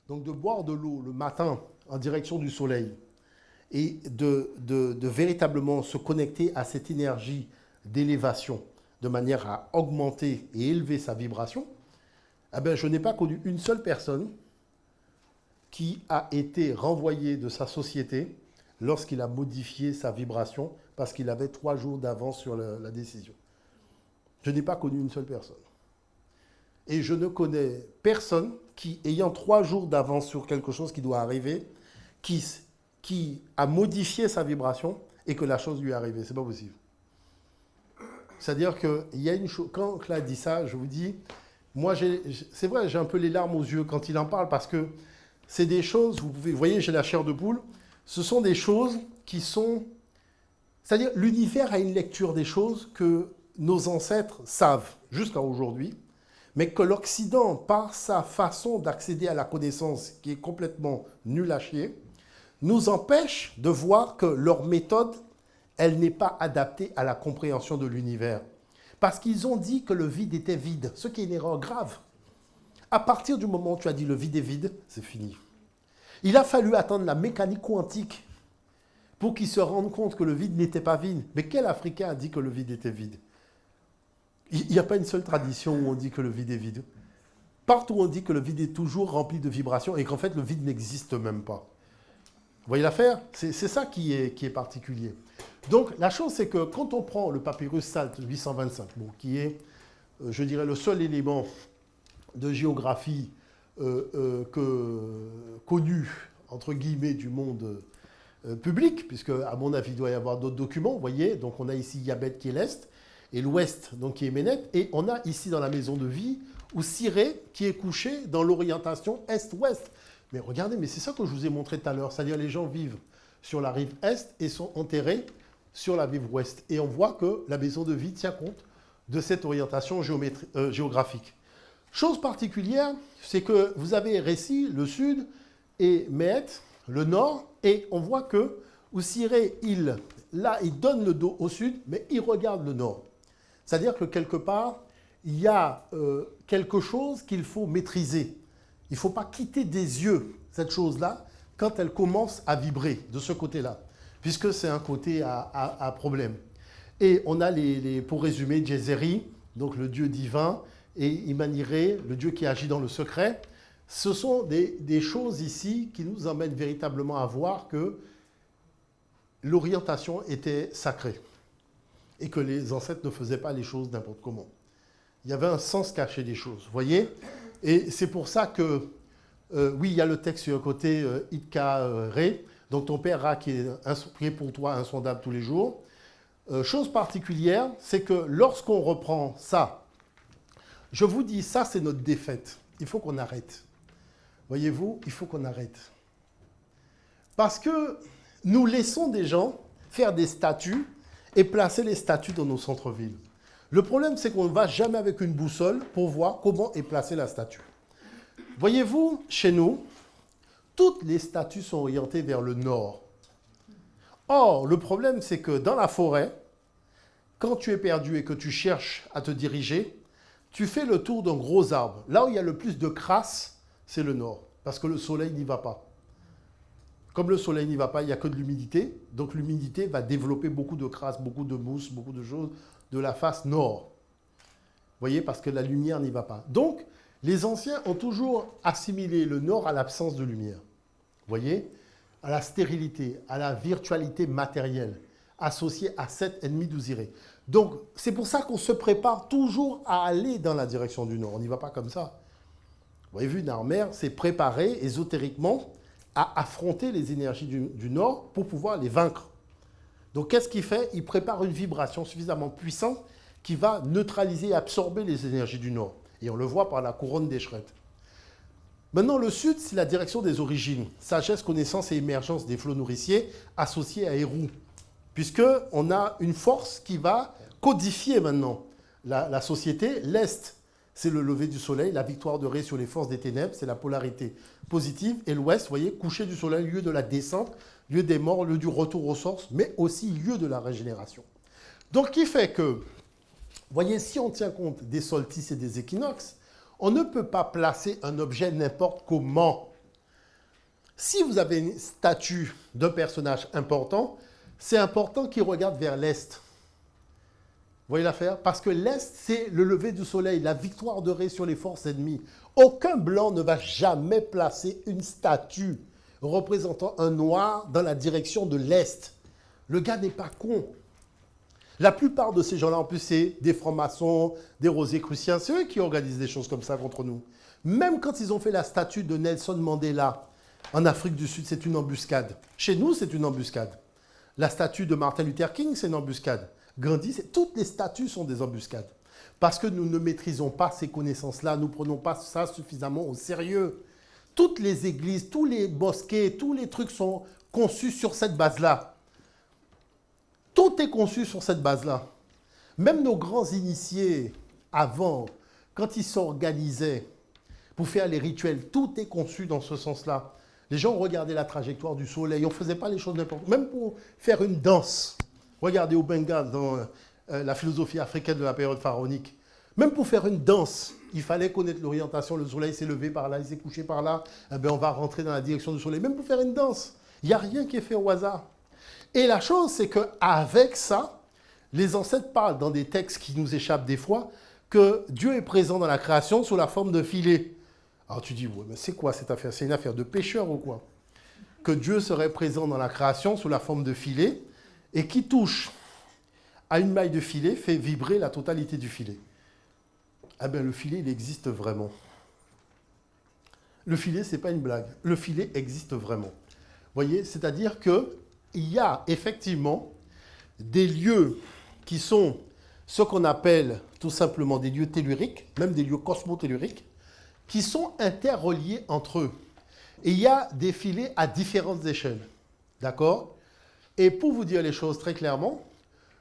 Donc de boire de l'eau le matin en direction du soleil et de véritablement se connecter à cette énergie d'élévation de manière à augmenter et élever sa vibration, eh bien, je n'ai pas connu une seule personne qui a été renvoyé de sa société lorsqu'il a modifié sa vibration parce qu'il avait 3 jours d'avance sur la décision. Je n'ai pas connu une seule personne. Et je ne connais personne qui, ayant 3 jours d'avance sur quelque chose qui doit arriver, qui a modifié sa vibration et que la chose lui est arrivée. Ce n'est pas possible. C'est-à-dire qu'il y a une chose, quand Claude dit ça, je vous dis, moi, c'est vrai, j'ai un peu les larmes aux yeux quand il en parle parce que c'est des choses, vous voyez, j'ai la chair de poule, ce sont des choses qui sont... C'est-à-dire, l'univers a une lecture des choses que nos ancêtres savent jusqu'à aujourd'hui, mais que l'Occident, par sa façon d'accéder à la connaissance qui est complètement nulle à chier, nous empêche de voir que leur méthode, elle n'est pas adaptée à la compréhension de l'univers. Parce qu'ils ont dit que le vide était vide, ce qui est une erreur grave. À partir du moment où tu as dit le vide est vide, c'est fini. Il a fallu attendre la mécanique quantique pour qu'ils se rendent compte que le vide n'était pas vide. Mais quel Africain a dit que le vide était vide? Il n'y a pas une seule tradition où on dit que le vide est vide. Partout on dit que le vide est toujours rempli de vibrations et qu'en fait le vide n'existe même pas. Vous voyez l'affaire? C'est ça qui est particulier. Donc la chose c'est que quand on prend le papyrus Salt 825, qui est, je dirais, le seul élément de géographie connu, entre guillemets, du monde public, puisque à mon avis il doit y avoir d'autres documents, vous voyez, donc on a ici Yabet qui est l'Est, et l'Ouest donc qui est Ménet, et on a ici dans la maison de vie, ou Siré qui est couché dans l'orientation Est-Ouest. Mais regardez, mais c'est ça que je vous ai montré tout à l'heure, c'est-à-dire les gens vivent sur la rive Est et sont enterrés sur la rive Ouest. Et on voit que la maison de vie tient compte de cette orientation géographique. Chose particulière, c'est que vous avez Récy, le sud, et Méhet, le nord, et on voit que Oussiré, il donne le dos au sud, mais il regarde le nord. C'est-à-dire que quelque part, il y a quelque chose qu'il faut maîtriser. Il ne faut pas quitter des yeux cette chose-là quand elle commence à vibrer de ce côté-là, puisque c'est un côté à problème. Et on a, pour résumer, Djezeri, donc le dieu divin, et Imaniré, le dieu qui agit dans le secret. Ce sont des choses ici qui nous emmènent véritablement à voir que l'orientation était sacrée et que les ancêtres ne faisaient pas les choses n'importe comment. Il y avait un sens caché des choses, vous voyez? Et c'est pour ça que, oui, il y a le texte sur le côté Itka Ré, donc ton père Ra qui est pour toi insondable tous les jours. Chose particulière, c'est que lorsqu'on reprend ça, je vous dis, ça c'est notre défaite. Il faut qu'on arrête. Voyez-vous, il faut qu'on arrête. Parce que nous laissons des gens faire des statues et placer les statues dans nos centres-villes. Le problème, c'est qu'on ne va jamais avec une boussole pour voir comment est placée la statue. Voyez-vous, chez nous, toutes les statues sont orientées vers le nord. Or, le problème, c'est que dans la forêt, quand tu es perdu et que tu cherches à te diriger, tu fais le tour d'un gros arbre. Là où il y a le plus de crasse, c'est le nord, parce que le soleil n'y va pas. Comme le soleil n'y va pas, il n'y a que de l'humidité. Donc l'humidité va développer beaucoup de crasse, beaucoup de mousse, beaucoup de choses de la face nord. Vous voyez, parce que la lumière n'y va pas. Donc, les anciens ont toujours assimilé le nord à l'absence de lumière. Vous voyez, à la stérilité, à la virtualité matérielle, associée à cet ennemi d'Ouziré. Donc, c'est pour ça qu'on se prépare toujours à aller dans la direction du nord. On n'y va pas comme ça. Vous avez vu, Narmer s'est préparé ésotériquement à affronter les énergies du nord pour pouvoir les vaincre. Donc, qu'est-ce qu'il fait? Il prépare une vibration suffisamment puissante qui va neutraliser et absorber les énergies du nord. Et on le voit par la couronne d'Eshret. Maintenant, le sud, c'est la direction des origines. Sagesse, connaissance et émergence des flots nourriciers associés à Hérou. Puisqu'on a une force qui va codifier maintenant la société. L'Est, c'est le lever du soleil, la victoire de Ré sur les forces des ténèbres, c'est la polarité positive. Et l'Ouest, vous voyez, coucher du soleil, lieu de la descente, lieu des morts, lieu du retour aux sources, mais aussi lieu de la régénération. Donc, qui fait que, vous voyez, si on tient compte des solstices et des équinoxes, on ne peut pas placer un objet n'importe comment. Si vous avez une statue d'un personnage important, c'est important qu'il regarde vers l'Est. Vous voyez l'affaire? Parce que l'Est, c'est le lever du soleil, la victoire de Ré sur les forces ennemies. Aucun blanc ne va jamais placer une statue représentant un noir dans la direction de l'Est. Le gars n'est pas con. La plupart de ces gens-là, en plus, c'est des francs-maçons, des rosicruciens. C'est eux qui organisent des choses comme ça contre nous. Même quand ils ont fait la statue de Nelson Mandela en Afrique du Sud, c'est une embuscade. Chez nous, c'est une embuscade. La statue de Martin Luther King, c'est une embuscade. Gandhi, toutes les statues sont des embuscades. Parce que nous ne maîtrisons pas ces connaissances-là, nous ne prenons pas ça suffisamment au sérieux. Toutes les églises, tous les mosquées, tous les trucs sont conçus sur cette base-là. Tout est conçu sur cette base-là. Même nos grands initiés, avant, quand ils s'organisaient pour faire les rituels, tout est conçu dans ce sens-là. Les gens regardaient la trajectoire du soleil, on ne faisait pas les choses n'importe où. Même pour faire une danse, regardez au Bengale, dans la philosophie africaine de la période pharaonique, même pour faire une danse, il fallait connaître l'orientation, le soleil s'est levé par là, il s'est couché par là, eh bien on va rentrer dans la direction du soleil. Même pour faire une danse, il n'y a rien qui est fait au hasard. Et la chose, c'est qu'avec ça, les ancêtres parlent dans des textes qui nous échappent des fois, que Dieu est présent dans la création sous la forme de filets. Alors tu dis, ouais, mais c'est quoi cette affaire? C'est une affaire de pécheur ou quoi? Que Dieu serait présent dans la création sous la forme de filets, et qui touche à une maille de filet fait vibrer la totalité du filet. Ah bien, le filet, il existe vraiment. Le filet, ce n'est pas une blague. Le filet existe vraiment. Vous voyez, c'est-à-dire que il y a effectivement des lieux qui sont ce qu'on appelle tout simplement des lieux telluriques, même des lieux cosmotelluriques, qui sont interreliés entre eux. Et il y a des filets à différentes échelles. D'accord? Et pour vous dire les choses très clairement,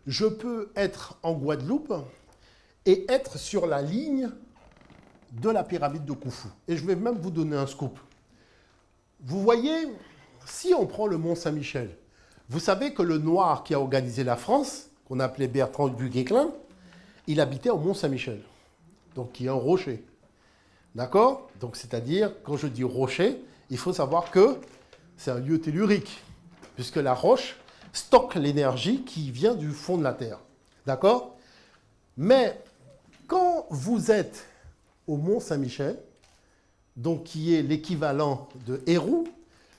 je peux être en Guadeloupe et être sur la ligne de la pyramide de Khufu. Et je vais même vous donner un scoop. Vous voyez, si on prend le Mont Saint-Michel, vous savez que le noir qui a organisé la France, qu'on appelait Bertrand du Guesclin, il habitait au Mont Saint-Michel, donc qui est un rocher. D'accord? Donc c'est-à-dire, quand je dis rocher, il faut savoir que c'est un lieu tellurique, puisque la roche stocke l'énergie qui vient du fond de la Terre. D'accord? Mais quand vous êtes au Mont Saint-Michel, donc qui est l'équivalent de Héroux,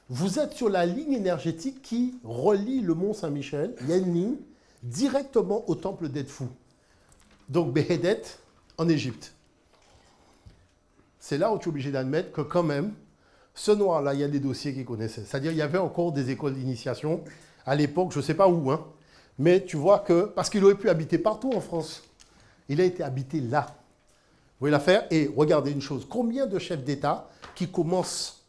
vous êtes sur la ligne énergétique qui relie le mont Saint-Michel. Il y a une ligne directement au temple d'Edfou. Donc Béhédet en Égypte. C'est là où tu es obligé d'admettre que quand même, ce noir-là, il y a des dossiers qu'il connaissait. C'est-à-dire qu'il y avait encore des écoles d'initiation à l'époque, je ne sais pas où, hein, mais tu vois que, parce qu'il aurait pu habiter partout en France, il a été habité là. Vous voyez l'affaire? Et regardez une chose, combien de chefs d'État qui commencent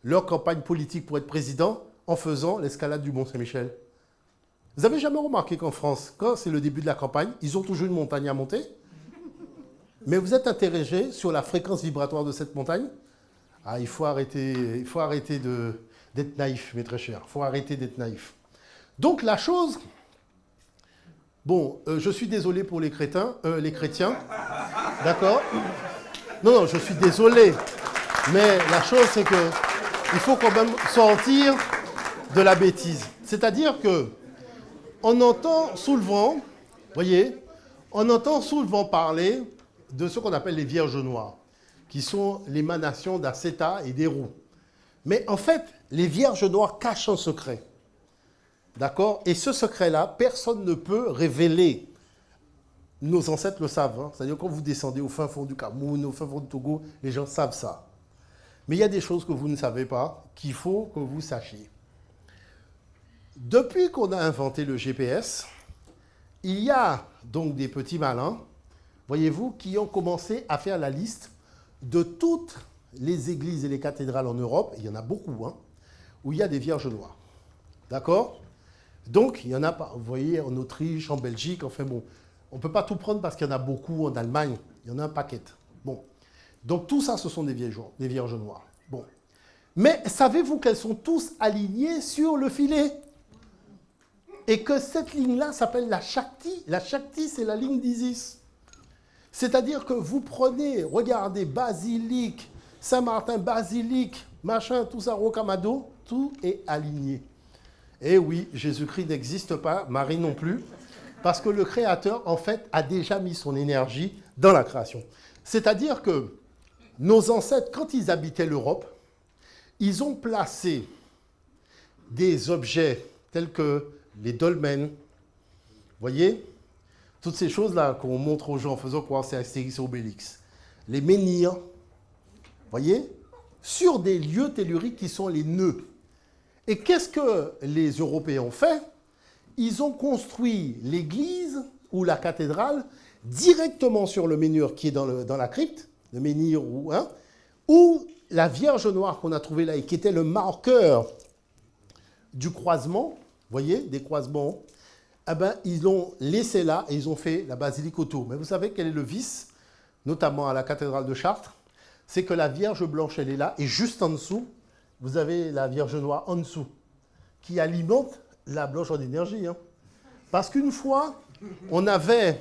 leur campagne politique pour être président en faisant l'escalade du Mont-Saint-Michel? Vous avez jamais remarqué qu'en France, quand c'est le début de la campagne, ils ont toujours une montagne à monter? Mais vous êtes interrogé sur la fréquence vibratoire de cette montagne? Ah, il faut arrêter d'être naïf, mes très chers. Il faut arrêter d'être naïf. Donc la chose... Bon, je suis désolé pour les chrétiens, d'accord? Non, je suis désolé. Mais la chose, c'est que il faut quand même sortir de la bêtise. C'est-à-dire que on entend sous le vent, voyez, on entend sous le vent parler de ce qu'on appelle les vierges noires, qui sont l'émanation d'Acéta et d'Héroux. Mais en fait, les vierges noires cachent un secret. D'accord? Et ce secret-là, personne ne peut révéler. Nos ancêtres le savent. Hein? C'est-à-dire quand vous descendez au fin fond du Cameroun, au fin fond du Togo, les gens savent ça. Mais il y a des choses que vous ne savez pas, qu'il faut que vous sachiez. Depuis qu'on a inventé le GPS, il y a donc des petits malins, voyez-vous, qui ont commencé à faire la liste de toutes les églises et les cathédrales en Europe, il y en a beaucoup, hein, où il y a des vierges noires. D'accord? Donc, il y en a, vous voyez, en Autriche, en Belgique, enfin bon, on ne peut pas tout prendre parce qu'il y en a beaucoup en Allemagne, il y en a un paquet. Bon. Donc tout ça, ce sont des vierges noires. Bon. Mais savez-vous qu'elles sont tous alignées sur le filet? Et que cette ligne-là s'appelle la Shakti. La Shakti, c'est la ligne d'Isis. C'est-à-dire que vous prenez, regardez, Basilique, Saint-Martin, Basilique, machin, tout ça, Rocamadour, tout est aligné. Et oui, Jésus-Christ n'existe pas, Marie non plus, parce que le Créateur, en fait, a déjà mis son énergie dans la création. C'est-à-dire que nos ancêtres, quand ils habitaient l'Europe, ils ont placé des objets tels que les dolmens, vous voyez, toutes ces choses-là qu'on montre aux gens en faisant croire que c'est Astérix et Obélix, les menhirs, vous voyez, sur des lieux telluriques qui sont les nœuds. Et qu'est-ce que les Européens ont fait? Ils ont construit l'église ou la cathédrale directement sur le menhir qui est dans la crypte, le menhir ou la Vierge Noire qu'on a trouvée là et qui était le marqueur du croisement, vous voyez, des croisements, eh ben, ils l'ont laissé là et ils ont fait la basilique autour. Mais vous savez quel est le vice, notamment à la cathédrale de Chartres? C'est que la Vierge Blanche, elle est là et juste en dessous, vous avez la Vierge Noire en dessous qui alimente la Blanche en énergie. Hein. Parce qu'une fois, on avait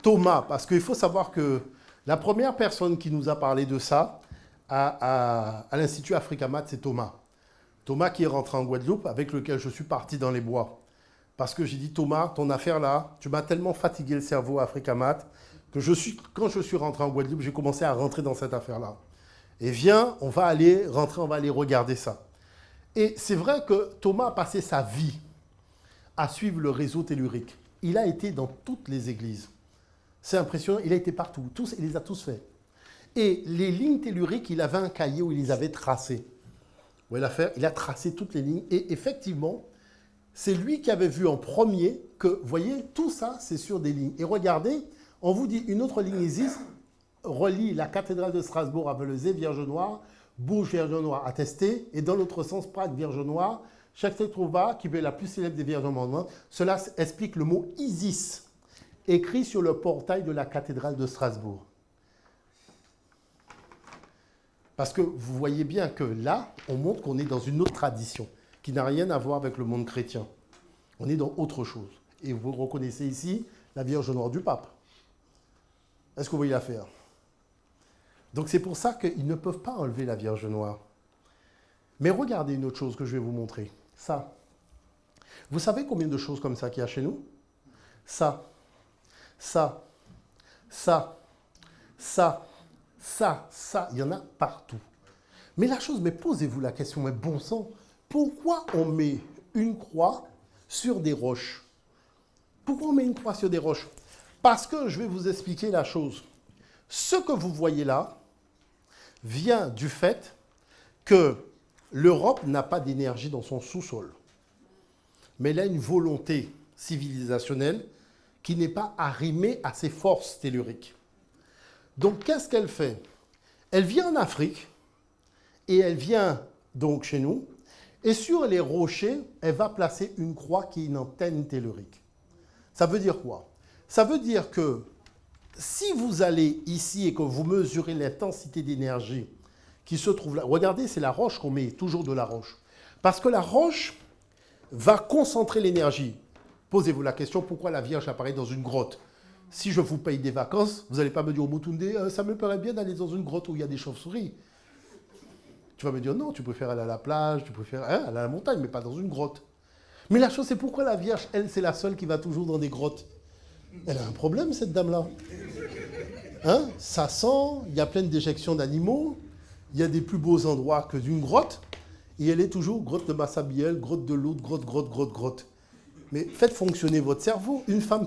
Thomas, parce qu'il faut savoir que la première personne qui nous a parlé de ça à l'Institut Africamat, c'est Thomas. Thomas qui est rentré en Guadeloupe, avec lequel je suis parti dans les bois. Parce que j'ai dit, Thomas, ton affaire là, tu m'as tellement fatigué le cerveau à Africamat, que quand je suis rentré en Guadeloupe, j'ai commencé à rentrer dans cette affaire-là. Et viens, on va aller rentrer, on va aller regarder ça. Et c'est vrai que Thomas a passé sa vie à suivre le réseau tellurique. Il a été dans toutes les églises. C'est impressionnant, il a été partout, il les a tous faits. Et les lignes telluriques, il avait un cahier où il les avait tracées. Vous voyez l'affaire? Il a tracé toutes les lignes. Et effectivement, c'est lui qui avait vu en premier que, vous voyez, tout ça, c'est sur des lignes. Et regardez, on vous dit, une autre ligne existe, relie la cathédrale de Strasbourg à Velezé, Vierge Noire, Bourges, Vierge Noire attestée, et dans l'autre sens, Prague, Vierge Noire, Shaktretrouva, qui est la plus célèbre des Vierges Noires. Cela explique le mot Isis, écrit sur le portail de la cathédrale de Strasbourg. Parce que vous voyez bien que là, on montre qu'on est dans une autre tradition, qui n'a rien à voir avec le monde chrétien. On est dans autre chose. Et vous reconnaissez ici la Vierge Noire du Pape. Est-ce que vous voyez l'affaire? Donc c'est pour ça qu'ils ne peuvent pas enlever la Vierge Noire. Mais regardez une autre chose que je vais vous montrer. Ça. Vous savez combien de choses comme ça qu'il y a chez nous? Ça, ça, ça, ça, ça, il y en a partout. Mais la chose, mais posez-vous la question, mais bon sang, pourquoi on met une croix sur des roches? Pourquoi on met une croix sur des roches? Parce que je vais vous expliquer la chose. Ce que vous voyez là vient du fait que l'Europe n'a pas d'énergie dans son sous-sol. Mais elle a une volonté civilisationnelle qui n'est pas arrimée à ses forces telluriques. Donc, qu'est-ce qu'elle fait? Elle vient en Afrique et elle vient donc chez nous. Et sur les rochers, elle va placer une croix qui est une antenne tellurique. Ça veut dire quoi? Ça veut dire que si vous allez ici et que vous mesurez l'intensité d'énergie qui se trouve là, regardez, c'est la roche qu'on met, toujours de la roche. Parce que la roche va concentrer l'énergie. Posez-vous la question, pourquoi la Vierge apparaît dans une grotte? Si je vous paye des vacances, vous n'allez pas me dire au Mutunde, ça me paraît bien d'aller dans une grotte où il y a des chauves-souris. Tu vas me dire, non, tu préfères aller à la plage, tu préfères aller à la montagne, mais pas dans une grotte. Mais la chose, c'est pourquoi la Vierge, elle, c'est la seule qui va toujours dans des grottes. Elle a un problème, cette dame-là. Hein? Ça sent, il y a plein de déjections d'animaux, il y a des plus beaux endroits que d'une grotte, et elle est toujours grotte de Massabielle, grotte de l'autre, grotte. Mais faites fonctionner votre cerveau. Une femme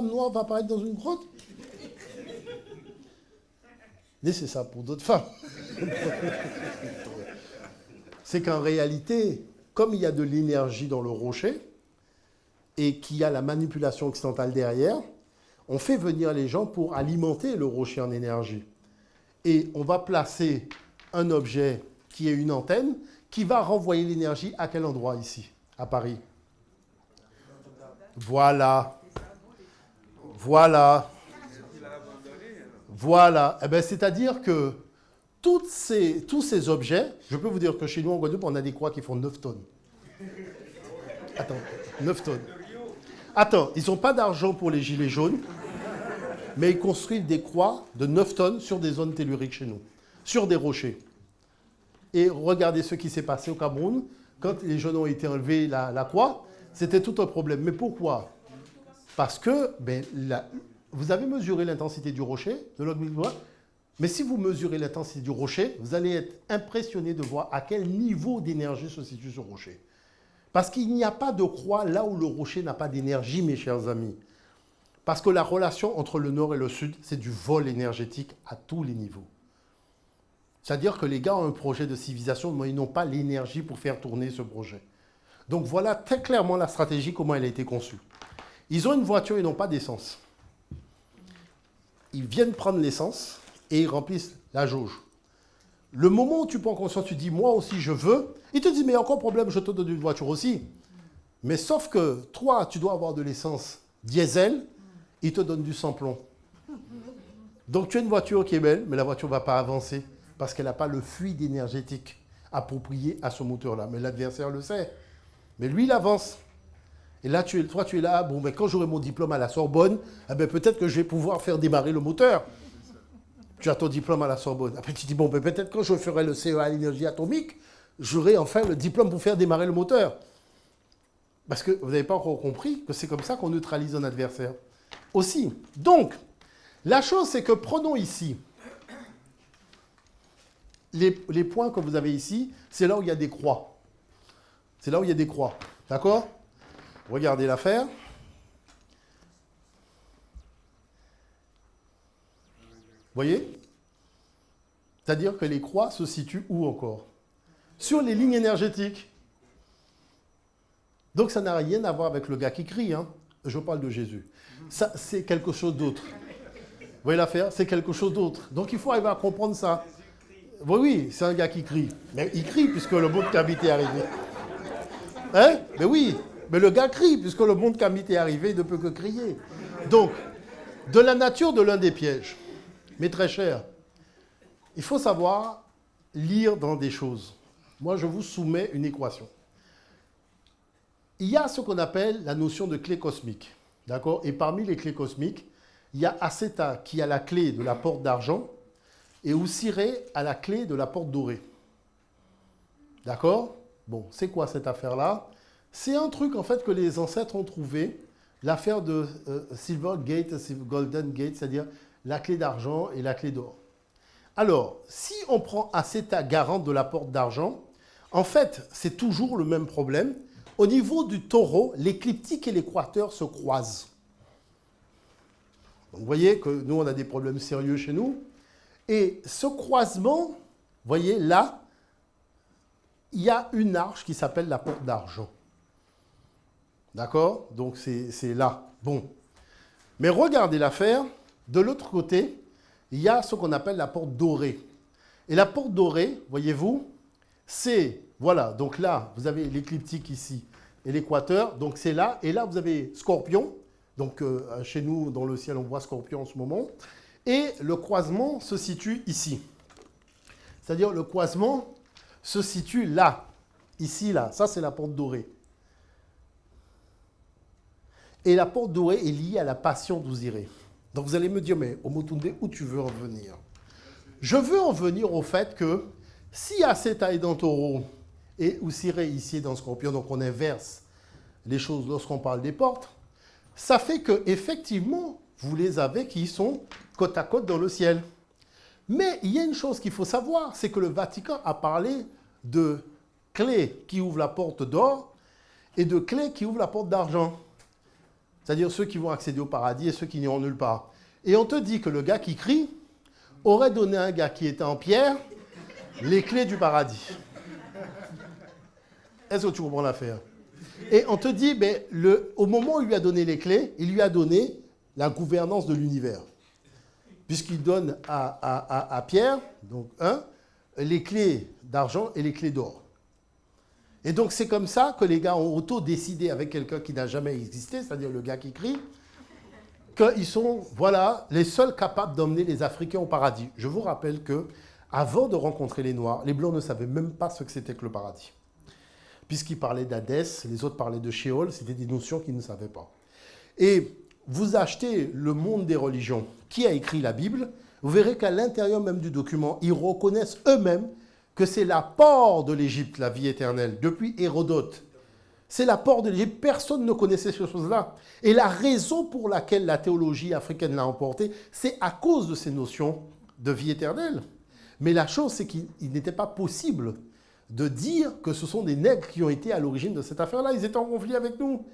noire va apparaître dans une grotte? Laissez ça pour d'autres femmes. C'est qu'en réalité, comme il y a de l'énergie dans le rocher, et qu'il y a la manipulation occidentale derrière, on fait venir les gens pour alimenter le rocher en énergie. Et on va placer un objet qui est une antenne, qui va renvoyer l'énergie à quel endroit ici, à Paris? Voilà. Eh bien, c'est-à-dire que tous ces objets, je peux vous dire que chez nous en Guadeloupe, on a des croix qui font 9 tonnes. Attends, 9 tonnes. Attends, ils n'ont pas d'argent pour les gilets jaunes, mais ils construisent des croix de 9 tonnes sur des zones telluriques chez nous, sur des rochers. Et regardez ce qui s'est passé au Cameroun. Quand les jeunes ont été enlevés la croix, c'était tout un problème. Mais pourquoi? Parce que vous avez mesuré l'intensité du rocher, de l'ogre, mais si vous mesurez l'intensité du rocher, vous allez être impressionné de voir à quel niveau d'énergie se situe ce rocher. Parce qu'il n'y a pas de croix là où le rocher n'a pas d'énergie, mes chers amis. Parce que la relation entre le nord et le sud, c'est du vol énergétique à tous les niveaux. C'est-à-dire que les gars ont un projet de civilisation, mais ils n'ont pas l'énergie pour faire tourner ce projet. Donc voilà très clairement la stratégie, comment elle a été conçue. Ils ont une voiture, ils n'ont pas d'essence. Ils viennent prendre l'essence et ils remplissent la jauge. Le moment où tu prends conscience, tu dis, moi aussi je veux, il te dit, mais encore problème, je te donne une voiture aussi. Mais sauf que toi, tu dois avoir de l'essence diesel, il te donne du sans-plomb. Donc tu as une voiture qui est belle, mais la voiture ne va pas avancer parce qu'elle n'a pas le fluide énergétique approprié à ce moteur-là. Mais l'adversaire le sait. Mais lui, il avance. Et là, toi, tu es là, bon, mais quand j'aurai mon diplôme à la Sorbonne, eh ben, peut-être que je vais pouvoir faire démarrer le moteur. Tu as ton diplôme à la Sorbonne. Après, tu dis, bon, ben, peut-être quand je ferai le CEA à l'énergie atomique, j'aurai enfin le diplôme pour faire démarrer le moteur. Parce que vous n'avez pas encore compris que c'est comme ça qu'on neutralise un adversaire. Aussi. Donc, la chose, c'est que prenons ici les points que vous avez ici, c'est là où il y a des croix. C'est là où il y a des croix. D'accord? Regardez l'affaire. Vous voyez? C'est-à-dire que les croix se situent où encore? Sur les lignes énergétiques. Donc ça n'a rien à voir avec le gars qui crie. Hein. Je parle de Jésus. Ça, c'est quelque chose d'autre. Vous voyez l'affaire? C'est quelque chose d'autre. Donc il faut arriver à comprendre ça. Oui, c'est un gars qui crie. Mais il crie puisque le monde Kamite est arrivé. Hein? Mais oui, mais le gars crie puisque le monde Kamite est arrivé, il ne peut que crier. Donc, de la nature de l'un des pièges, mes très chers, il faut savoir lire dans des choses. Moi, je vous soumets une équation. Il y a ce qu'on appelle la notion de clé cosmique. D'accord? Et parmi les clés cosmiques, il y a Aceta qui a la clé de la porte d'argent et Oussiré a la clé de la porte dorée. D'accord? Bon, c'est quoi cette affaire-là? C'est un truc en fait que les ancêtres ont trouvé, l'affaire de Silver Gate, Golden Gate, c'est-à-dire la clé d'argent et la clé d'or. Alors, si on prend Acéta garante de la porte d'argent, en fait, c'est toujours le même problème. Au niveau du taureau, l'écliptique et l'équateur se croisent. Donc, vous voyez que nous, on a des problèmes sérieux chez nous. Et ce croisement, vous voyez, là, il y a une arche qui s'appelle la porte d'argent. D'accord? Donc, c'est là. Bon. Mais regardez l'affaire. De l'autre côté, il y a ce qu'on appelle la porte dorée. Et la porte dorée, voyez-vous, c'est, voilà, donc là, vous avez l'écliptique ici et l'équateur. Donc, c'est là. Et là, vous avez Scorpion. Donc, chez nous, dans le ciel, on voit Scorpion en ce moment. Et le croisement se situe ici. C'est-à-dire, le croisement se situe là. Ici, là. Ça, c'est la porte dorée. Et la porte dorée est liée à la passion d'Osiré. Donc, vous allez me dire, mais Omotunde, où tu veux en venir? Je veux en venir au fait que si Acéta est dans Taureau et Osiré ici est dans Scorpion, donc on inverse les choses lorsqu'on parle des portes, ça fait que effectivement, vous les avez qui sont côte à côte dans le ciel. Mais il y a une chose qu'il faut savoir, c'est que le Vatican a parlé de clés qui ouvrent la porte d'or et de clés qui ouvrent la porte d'argent. C'est-à-dire ceux qui vont accéder au paradis et ceux qui n'iront nulle part. Et on te dit que le gars qui crie aurait donné à un gars qui était en pierre les clés du paradis. Est-ce que tu comprends l'affaire? Et on te dit, ben, au moment où il lui a donné les clés, il lui a donné la gouvernance de l'univers. Puisqu'il donne à Pierre, donc les clés d'argent et les clés d'or. Et donc c'est comme ça que les gars ont auto-décidé avec quelqu'un qui n'a jamais existé, c'est-à-dire le gars qui crie, qu'ils sont, voilà, les seuls capables d'emmener les Africains au paradis. Je vous rappelle que avant de rencontrer les Noirs, les Blancs ne savaient même pas ce que c'était que le paradis. Puisqu'ils parlaient d'Hadès, les autres parlaient de Sheol, c'était des notions qu'ils ne savaient pas. Et vous achetez le monde des religions, qui a écrit la Bible, vous verrez qu'à l'intérieur même du document, ils reconnaissent eux-mêmes que c'est l'apport de l'Égypte, la vie éternelle, depuis Hérodote. C'est l'apport de l'Égypte, personne ne connaissait ces choses-là. Et la raison pour laquelle la théologie africaine l'a emporté, c'est à cause de ces notions de vie éternelle. Mais la chose, c'est qu'il n'était pas possible de dire que ce sont des nègres qui ont été à l'origine de cette affaire-là. Ils étaient en conflit avec nous.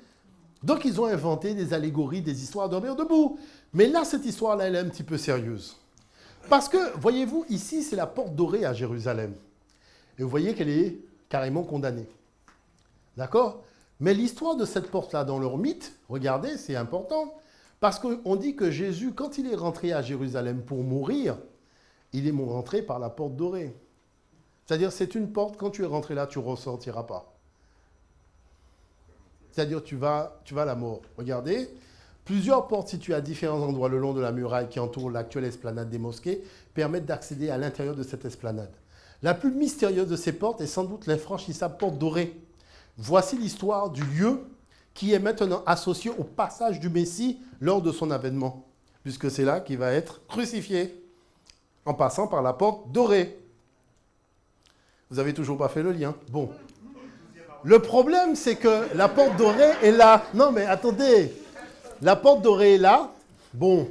Donc, ils ont inventé des allégories, des histoires dormir debout. Mais là, cette histoire-là, elle est un petit peu sérieuse. Parce que, voyez-vous, ici, c'est la porte dorée à Jérusalem. Et vous voyez qu'elle est carrément condamnée. D'accord? Mais l'histoire de cette porte-là, dans leur mythe, regardez, c'est important. Parce qu'on dit que Jésus, quand il est rentré à Jérusalem pour mourir, il est rentré par la porte dorée. C'est-à-dire, c'est une porte, quand tu es rentré là, tu ne ressortiras pas. C'est-à-dire, tu vas à la mort. Regardez, plusieurs portes situées à différents endroits le long de la muraille qui entoure l'actuelle esplanade des mosquées permettent d'accéder à l'intérieur de cette esplanade. La plus mystérieuse de ces portes est sans doute l'infranchissable porte dorée. Voici l'histoire du lieu qui est maintenant associé au passage du Messie lors de son avènement, puisque c'est là qu'il va être crucifié, en passant par la porte dorée. Vous n'avez toujours pas fait le lien? Bon. Le problème, c'est que la porte dorée est là. Non, mais attendez. La porte dorée est là. Bon.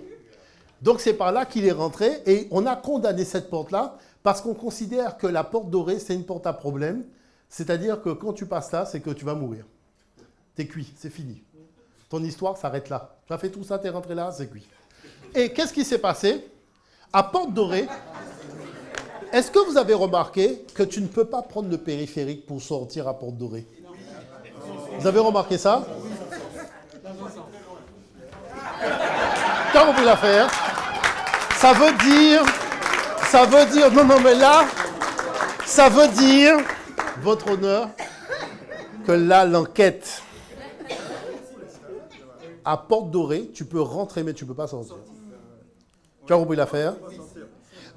Donc, c'est par là qu'il est rentré. Et on a condamné cette porte-là parce qu'on considère que la porte dorée, c'est une porte à problème. C'est-à-dire que quand tu passes là, c'est que tu vas mourir. T'es cuit, c'est fini. Ton histoire s'arrête là. Tu as fait tout ça, t'es rentré là, c'est cuit. Et qu'est-ce qui s'est passé? À porte dorée, est-ce que vous avez remarqué que tu ne peux pas prendre le périphérique pour sortir à porte dorée? Vous avez remarqué ça? Quand on peut la faire, ça veut dire, non, mais là, ça veut dire, votre honneur, que là, l'enquête, à porte dorée, tu peux rentrer, mais tu ne peux pas sortir. Tu as compris l'affaire?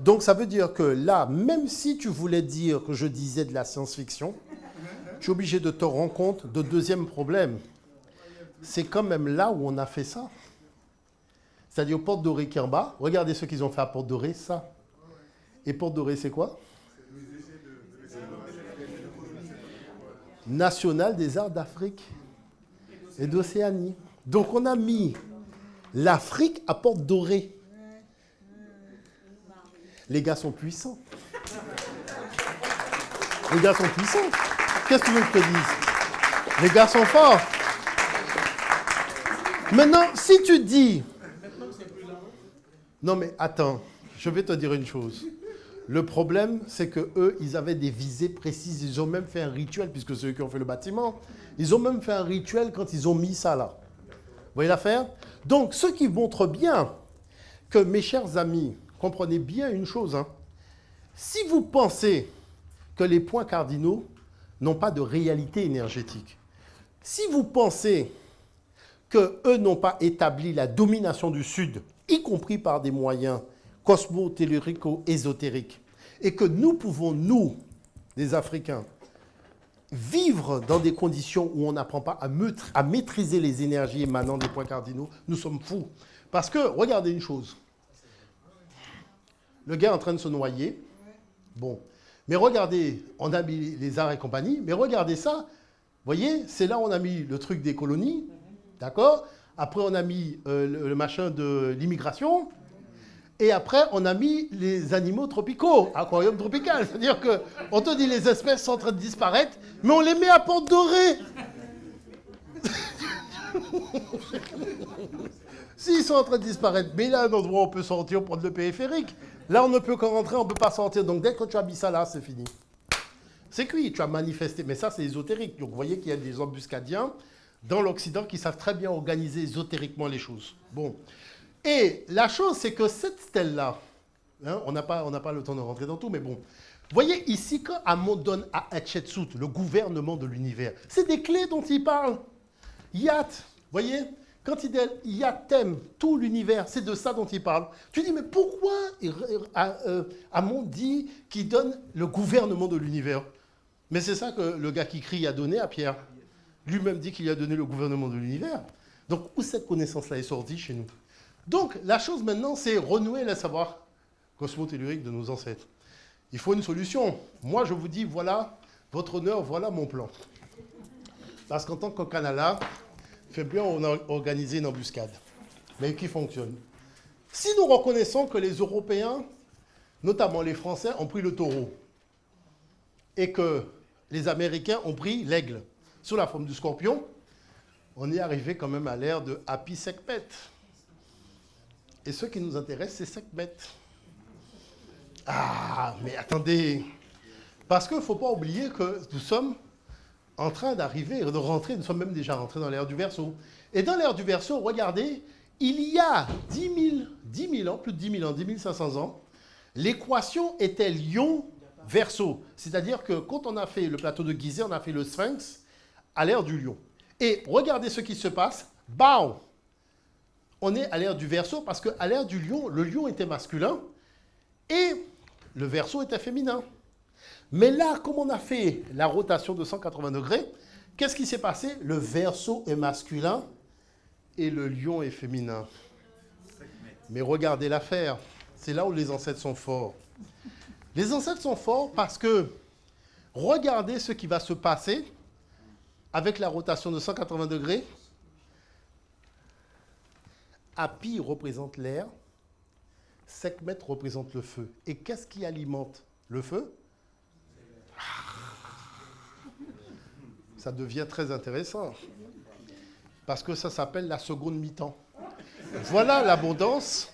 Donc, ça veut dire que là, même si tu voulais dire que je disais de la science-fiction, tu es obligé de te rendre compte de deuxième problème. C'est quand même là où on a fait ça. C'est-à-dire Porte Dorée qui est en bas. Regardez ce qu'ils ont fait à Porte Dorée, ça. Et Porte Dorée, c'est quoi? National des arts d'Afrique et d'Océanie. Donc, on a mis l'Afrique à Porte Dorée. Les gars sont puissants. Les gars sont puissants. Qu'est-ce que tu veux que je te dise? Les gars sont forts. Maintenant, si tu dis... Non mais attends, je vais te dire une chose. Le problème, c'est qu'eux, ils avaient des visées précises. Ils ont même fait un rituel, puisque c'est eux qui ont fait le bâtiment. Ils ont même fait un rituel quand ils ont mis ça là. Vous voyez l'affaire? Donc, ce qui montre bien que, mes chers amis, comprenez bien une chose. Hein. Si vous pensez que les points cardinaux n'ont pas de réalité énergétique, si vous pensez qu'eux n'ont pas établi la domination du Sud, y compris par des moyens cosmo-tellurico-ésotériques, et que nous pouvons, nous, les Africains, vivre dans des conditions où on n'apprend pas à maîtriser les énergies émanant des points cardinaux, nous sommes fous. Parce que, regardez une chose. Le gars est en train de se noyer. Bon. Mais regardez, on a mis les arts et compagnie, mais regardez ça. Vous voyez, c'est là où on a mis le truc des colonies. D'accord? Après, on a mis le machin de l'immigration. Et après, on a mis les animaux tropicaux, aquarium tropical. C'est-à-dire qu'on te dit les espèces sont en train de disparaître, mais on les met à pente dorée. S'ils sont en train de disparaître, mais là, un endroit où on peut sortir, prendre le périphérique. Là, on ne peut qu'en rentrer, on ne peut pas sortir. Donc, dès que tu as mis ça là, c'est fini. C'est cuit, tu as manifesté. Mais ça, c'est ésotérique. Donc, vous voyez qu'il y a des embuscadiens dans l'Occident qui savent très bien organiser ésotériquement les choses. Bon. Et la chose, c'est que cette stèle-là, hein, on n'a pas le temps de rentrer dans tout, mais bon. Vous voyez ici, quand Amon donne à Hatshepsut le gouvernement de l'univers, c'est des clés dont il parle. Yat, vous voyez, quand il dit Yatem, tout l'univers, c'est de ça dont il parle. Tu dis, mais pourquoi Amon dit qu'il donne le gouvernement de l'univers? Mais c'est ça que le gars qui crie a donné à Pierre. Lui-même dit qu'il a donné le gouvernement de l'univers. Donc, où cette connaissance-là est sortie chez nous? Donc, la chose maintenant, c'est renouer le savoir cosmo-tellurique de nos ancêtres. Il faut une solution. Moi, je vous dis, voilà votre honneur, voilà mon plan. Parce qu'en tant qu'au Canada, fait bien, on a organisé une embuscade, mais qui fonctionne. Si nous reconnaissons que les Européens, notamment les Français, ont pris le taureau, et que les Américains ont pris l'aigle, sous la forme du scorpion, on est arrivé quand même à l'ère de Happy Sekhmet. Et ce qui nous intéresse, c'est Sekhmet. Ah, mais attendez. Parce qu'il ne faut pas oublier que nous sommes en train d'arriver, de rentrer, nous sommes même déjà rentrés dans l'ère du Verseau. Et dans l'ère du Verseau, regardez, il y a 10 000 ans, plus de 10 000 ans, 10 500 ans, l'équation était Lion-Verseau. C'est-à-dire que quand on a fait le plateau de Gizeh, on a fait le Sphinx à l'ère du Lion. Et regardez ce qui se passe. Bam! On est à l'ère du Verseau parce qu'à l'ère du Lion, le Lion était masculin et le Verseau était féminin. Mais là, comme on a fait la rotation de 180 degrés, qu'est-ce qui s'est passé? Le Verseau est masculin et le Lion est féminin. Mais regardez l'affaire. C'est là où les ancêtres sont forts. Les ancêtres sont forts parce que regardez ce qui va se passer avec la rotation de 180 degrés. Hapi représente l'air, Sekhmet représente le feu. Et qu'est-ce qui alimente le feu? Ça devient très intéressant. Parce que ça s'appelle la seconde mi-temps. Voilà l'abondance.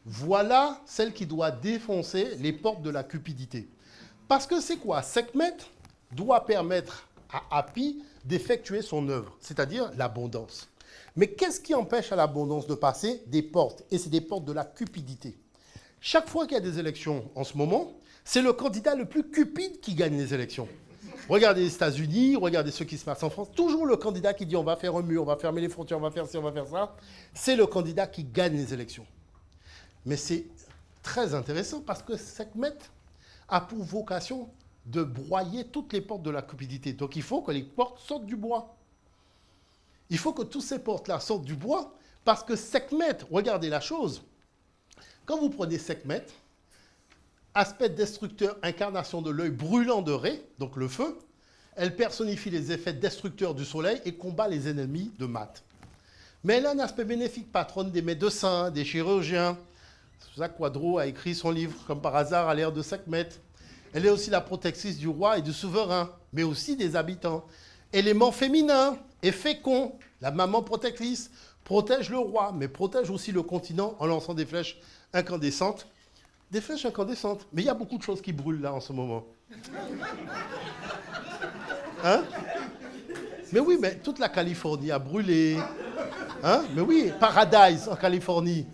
Voilà celle qui doit défoncer les portes de la cupidité. Parce que c'est quoi? Sekhmet doit permettre à Hapi d'effectuer son œuvre, c'est-à-dire l'abondance. Mais qu'est-ce qui empêche à l'abondance de passer? Des portes. Et c'est des portes de la cupidité. Chaque fois qu'il y a des élections en ce moment, c'est le candidat le plus cupide qui gagne les élections. Regardez les États-Unis, regardez ce qui se passe en France. Toujours le candidat qui dit on va faire un mur, on va fermer les frontières, on va faire ci, on va faire ça. C'est le candidat qui gagne les élections. Mais c'est très intéressant parce que Sekhmet a pour vocation de broyer toutes les portes de la cupidité. Donc il faut que les portes sortent du bois. Il faut que toutes ces portes-là sortent du bois parce que Sekhmet, regardez la chose, quand vous prenez Sekhmet, aspect destructeur, incarnation de l'œil brûlant de Ré, donc le feu, elle personnifie les effets destructeurs du soleil et combat les ennemis de Mat. Mais elle a un aspect bénéfique, patronne des médecins, des chirurgiens, C'est pour ça que Quadro a écrit son livre, comme par hasard, à l'ère de Sekhmet. Elle est aussi la protectrice du roi et du souverain, mais aussi des habitants. Élément féminin et fécond, la maman protectrice, protège le roi, mais protège aussi le continent en lançant des flèches incandescentes. Des flèches incandescentes. Mais il y a beaucoup de choses qui brûlent là en ce moment. Hein? Mais oui, mais toute la Californie a brûlé. Hein? Mais oui, Paradise en Californie.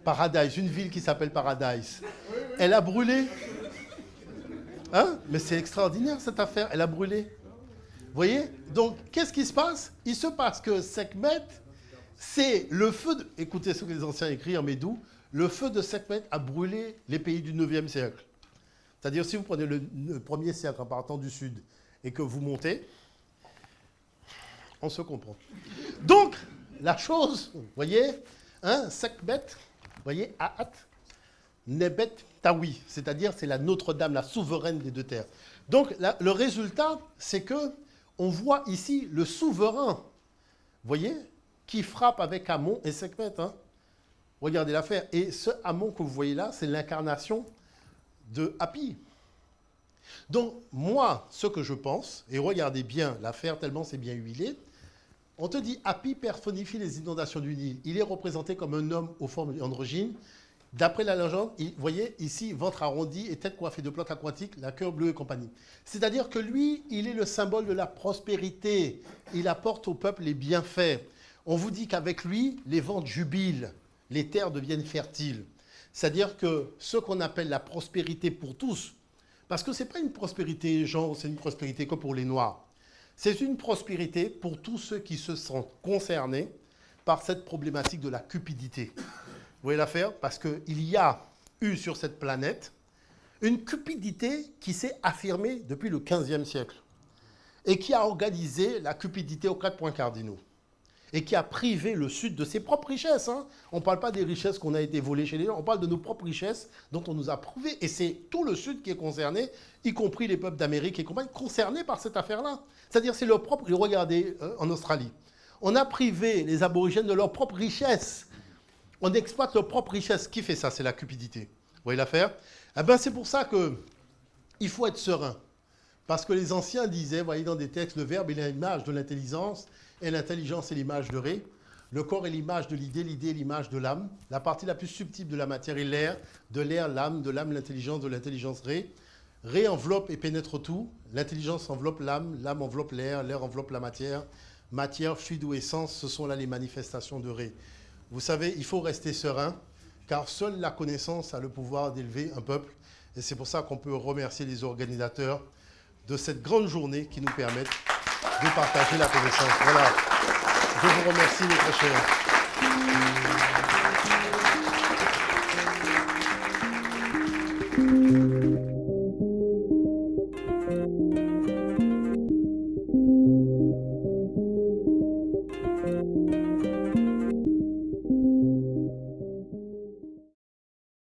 Paradise, une ville qui s'appelle Paradise. Elle a brûlé. Hein? Mais c'est extraordinaire cette affaire, elle a brûlé. Vous voyez? Donc, qu'est-ce qui se passe? Il se passe que Sekhmet, c'est le feu de... Écoutez ce que les anciens écrivent en Médou. Le feu de Sekhmet a brûlé les pays du 9e siècle. C'est-à-dire, si vous prenez le 1er siècle en partant du sud et que vous montez, on se comprend. Donc, la chose, vous voyez, hein, Sekhmet, vous voyez, Aat, Nebet Tawi, c'est-à-dire c'est la Notre-Dame, la souveraine des deux terres. Donc, le résultat, c'est que on voit ici le souverain, vous voyez, qui frappe avec Amon et Sekhmet. Hein. Regardez l'affaire. Et ce Amon que vous voyez là, c'est l'incarnation de Hapi. Donc, moi, ce que je pense, et regardez bien l'affaire tellement c'est bien huilé, on te dit Hapi personnifie les inondations du Nil. Il est représenté comme un homme aux formes androgynes. D'après la légende, vous voyez ici, ventre arrondi et tête coiffée de plantes aquatiques, la cœur bleu et compagnie. C'est-à-dire que lui, il est le symbole de la prospérité. Il apporte au peuple les bienfaits. On vous dit qu'avec lui, les vents jubilent, les terres deviennent fertiles. C'est-à-dire que ce qu'on appelle la prospérité pour tous, parce que ce n'est pas une prospérité genre, c'est une prospérité que pour les Noirs. C'est une prospérité pour tous ceux qui se sentent concernés par cette problématique de la cupidité. Vous voyez l'affaire? Parce qu'il y a eu sur cette planète une cupidité qui s'est affirmée depuis le XVe siècle et qui a organisé la cupidité aux 4 points cardinaux et qui a privé le Sud de ses propres richesses. Hein. On ne parle pas des richesses qu'on a été volées chez les gens, on parle de nos propres richesses dont on nous a privé. Et c'est tout le Sud qui est concerné, y compris les peuples d'Amérique et compagnie, concernés par cette affaire-là. C'est-à-dire c'est leur propre... Regardez en Australie, on a privé les aborigènes de leurs propres richesses. On exploite leurs propres richesses. Qui fait ça? C'est la cupidité. Vous voyez l'affaire? Eh bien, c'est pour ça qu'il faut être serein. Parce que les anciens disaient, vous voyez dans des textes, le verbe est l'image de l'intelligence, et l'intelligence est l'image de Ré. Le corps est l'image de l'idée est l'image de l'âme. La partie la plus subtile de la matière est l'air, de l'air l'âme, de l'âme l'intelligence, de l'intelligence Ré. Ré enveloppe et pénètre tout. L'intelligence enveloppe l'âme, l'âme enveloppe l'air enveloppe la matière. Matière, fluide ou essence, ce sont là les manifestations de Ré. Vous savez, il faut rester serein, car seule la connaissance a le pouvoir d'élever un peuple. Et c'est pour ça qu'on peut remercier les organisateurs de cette grande journée qui nous permettent de partager la connaissance. Voilà. Je vous remercie, mes très chers.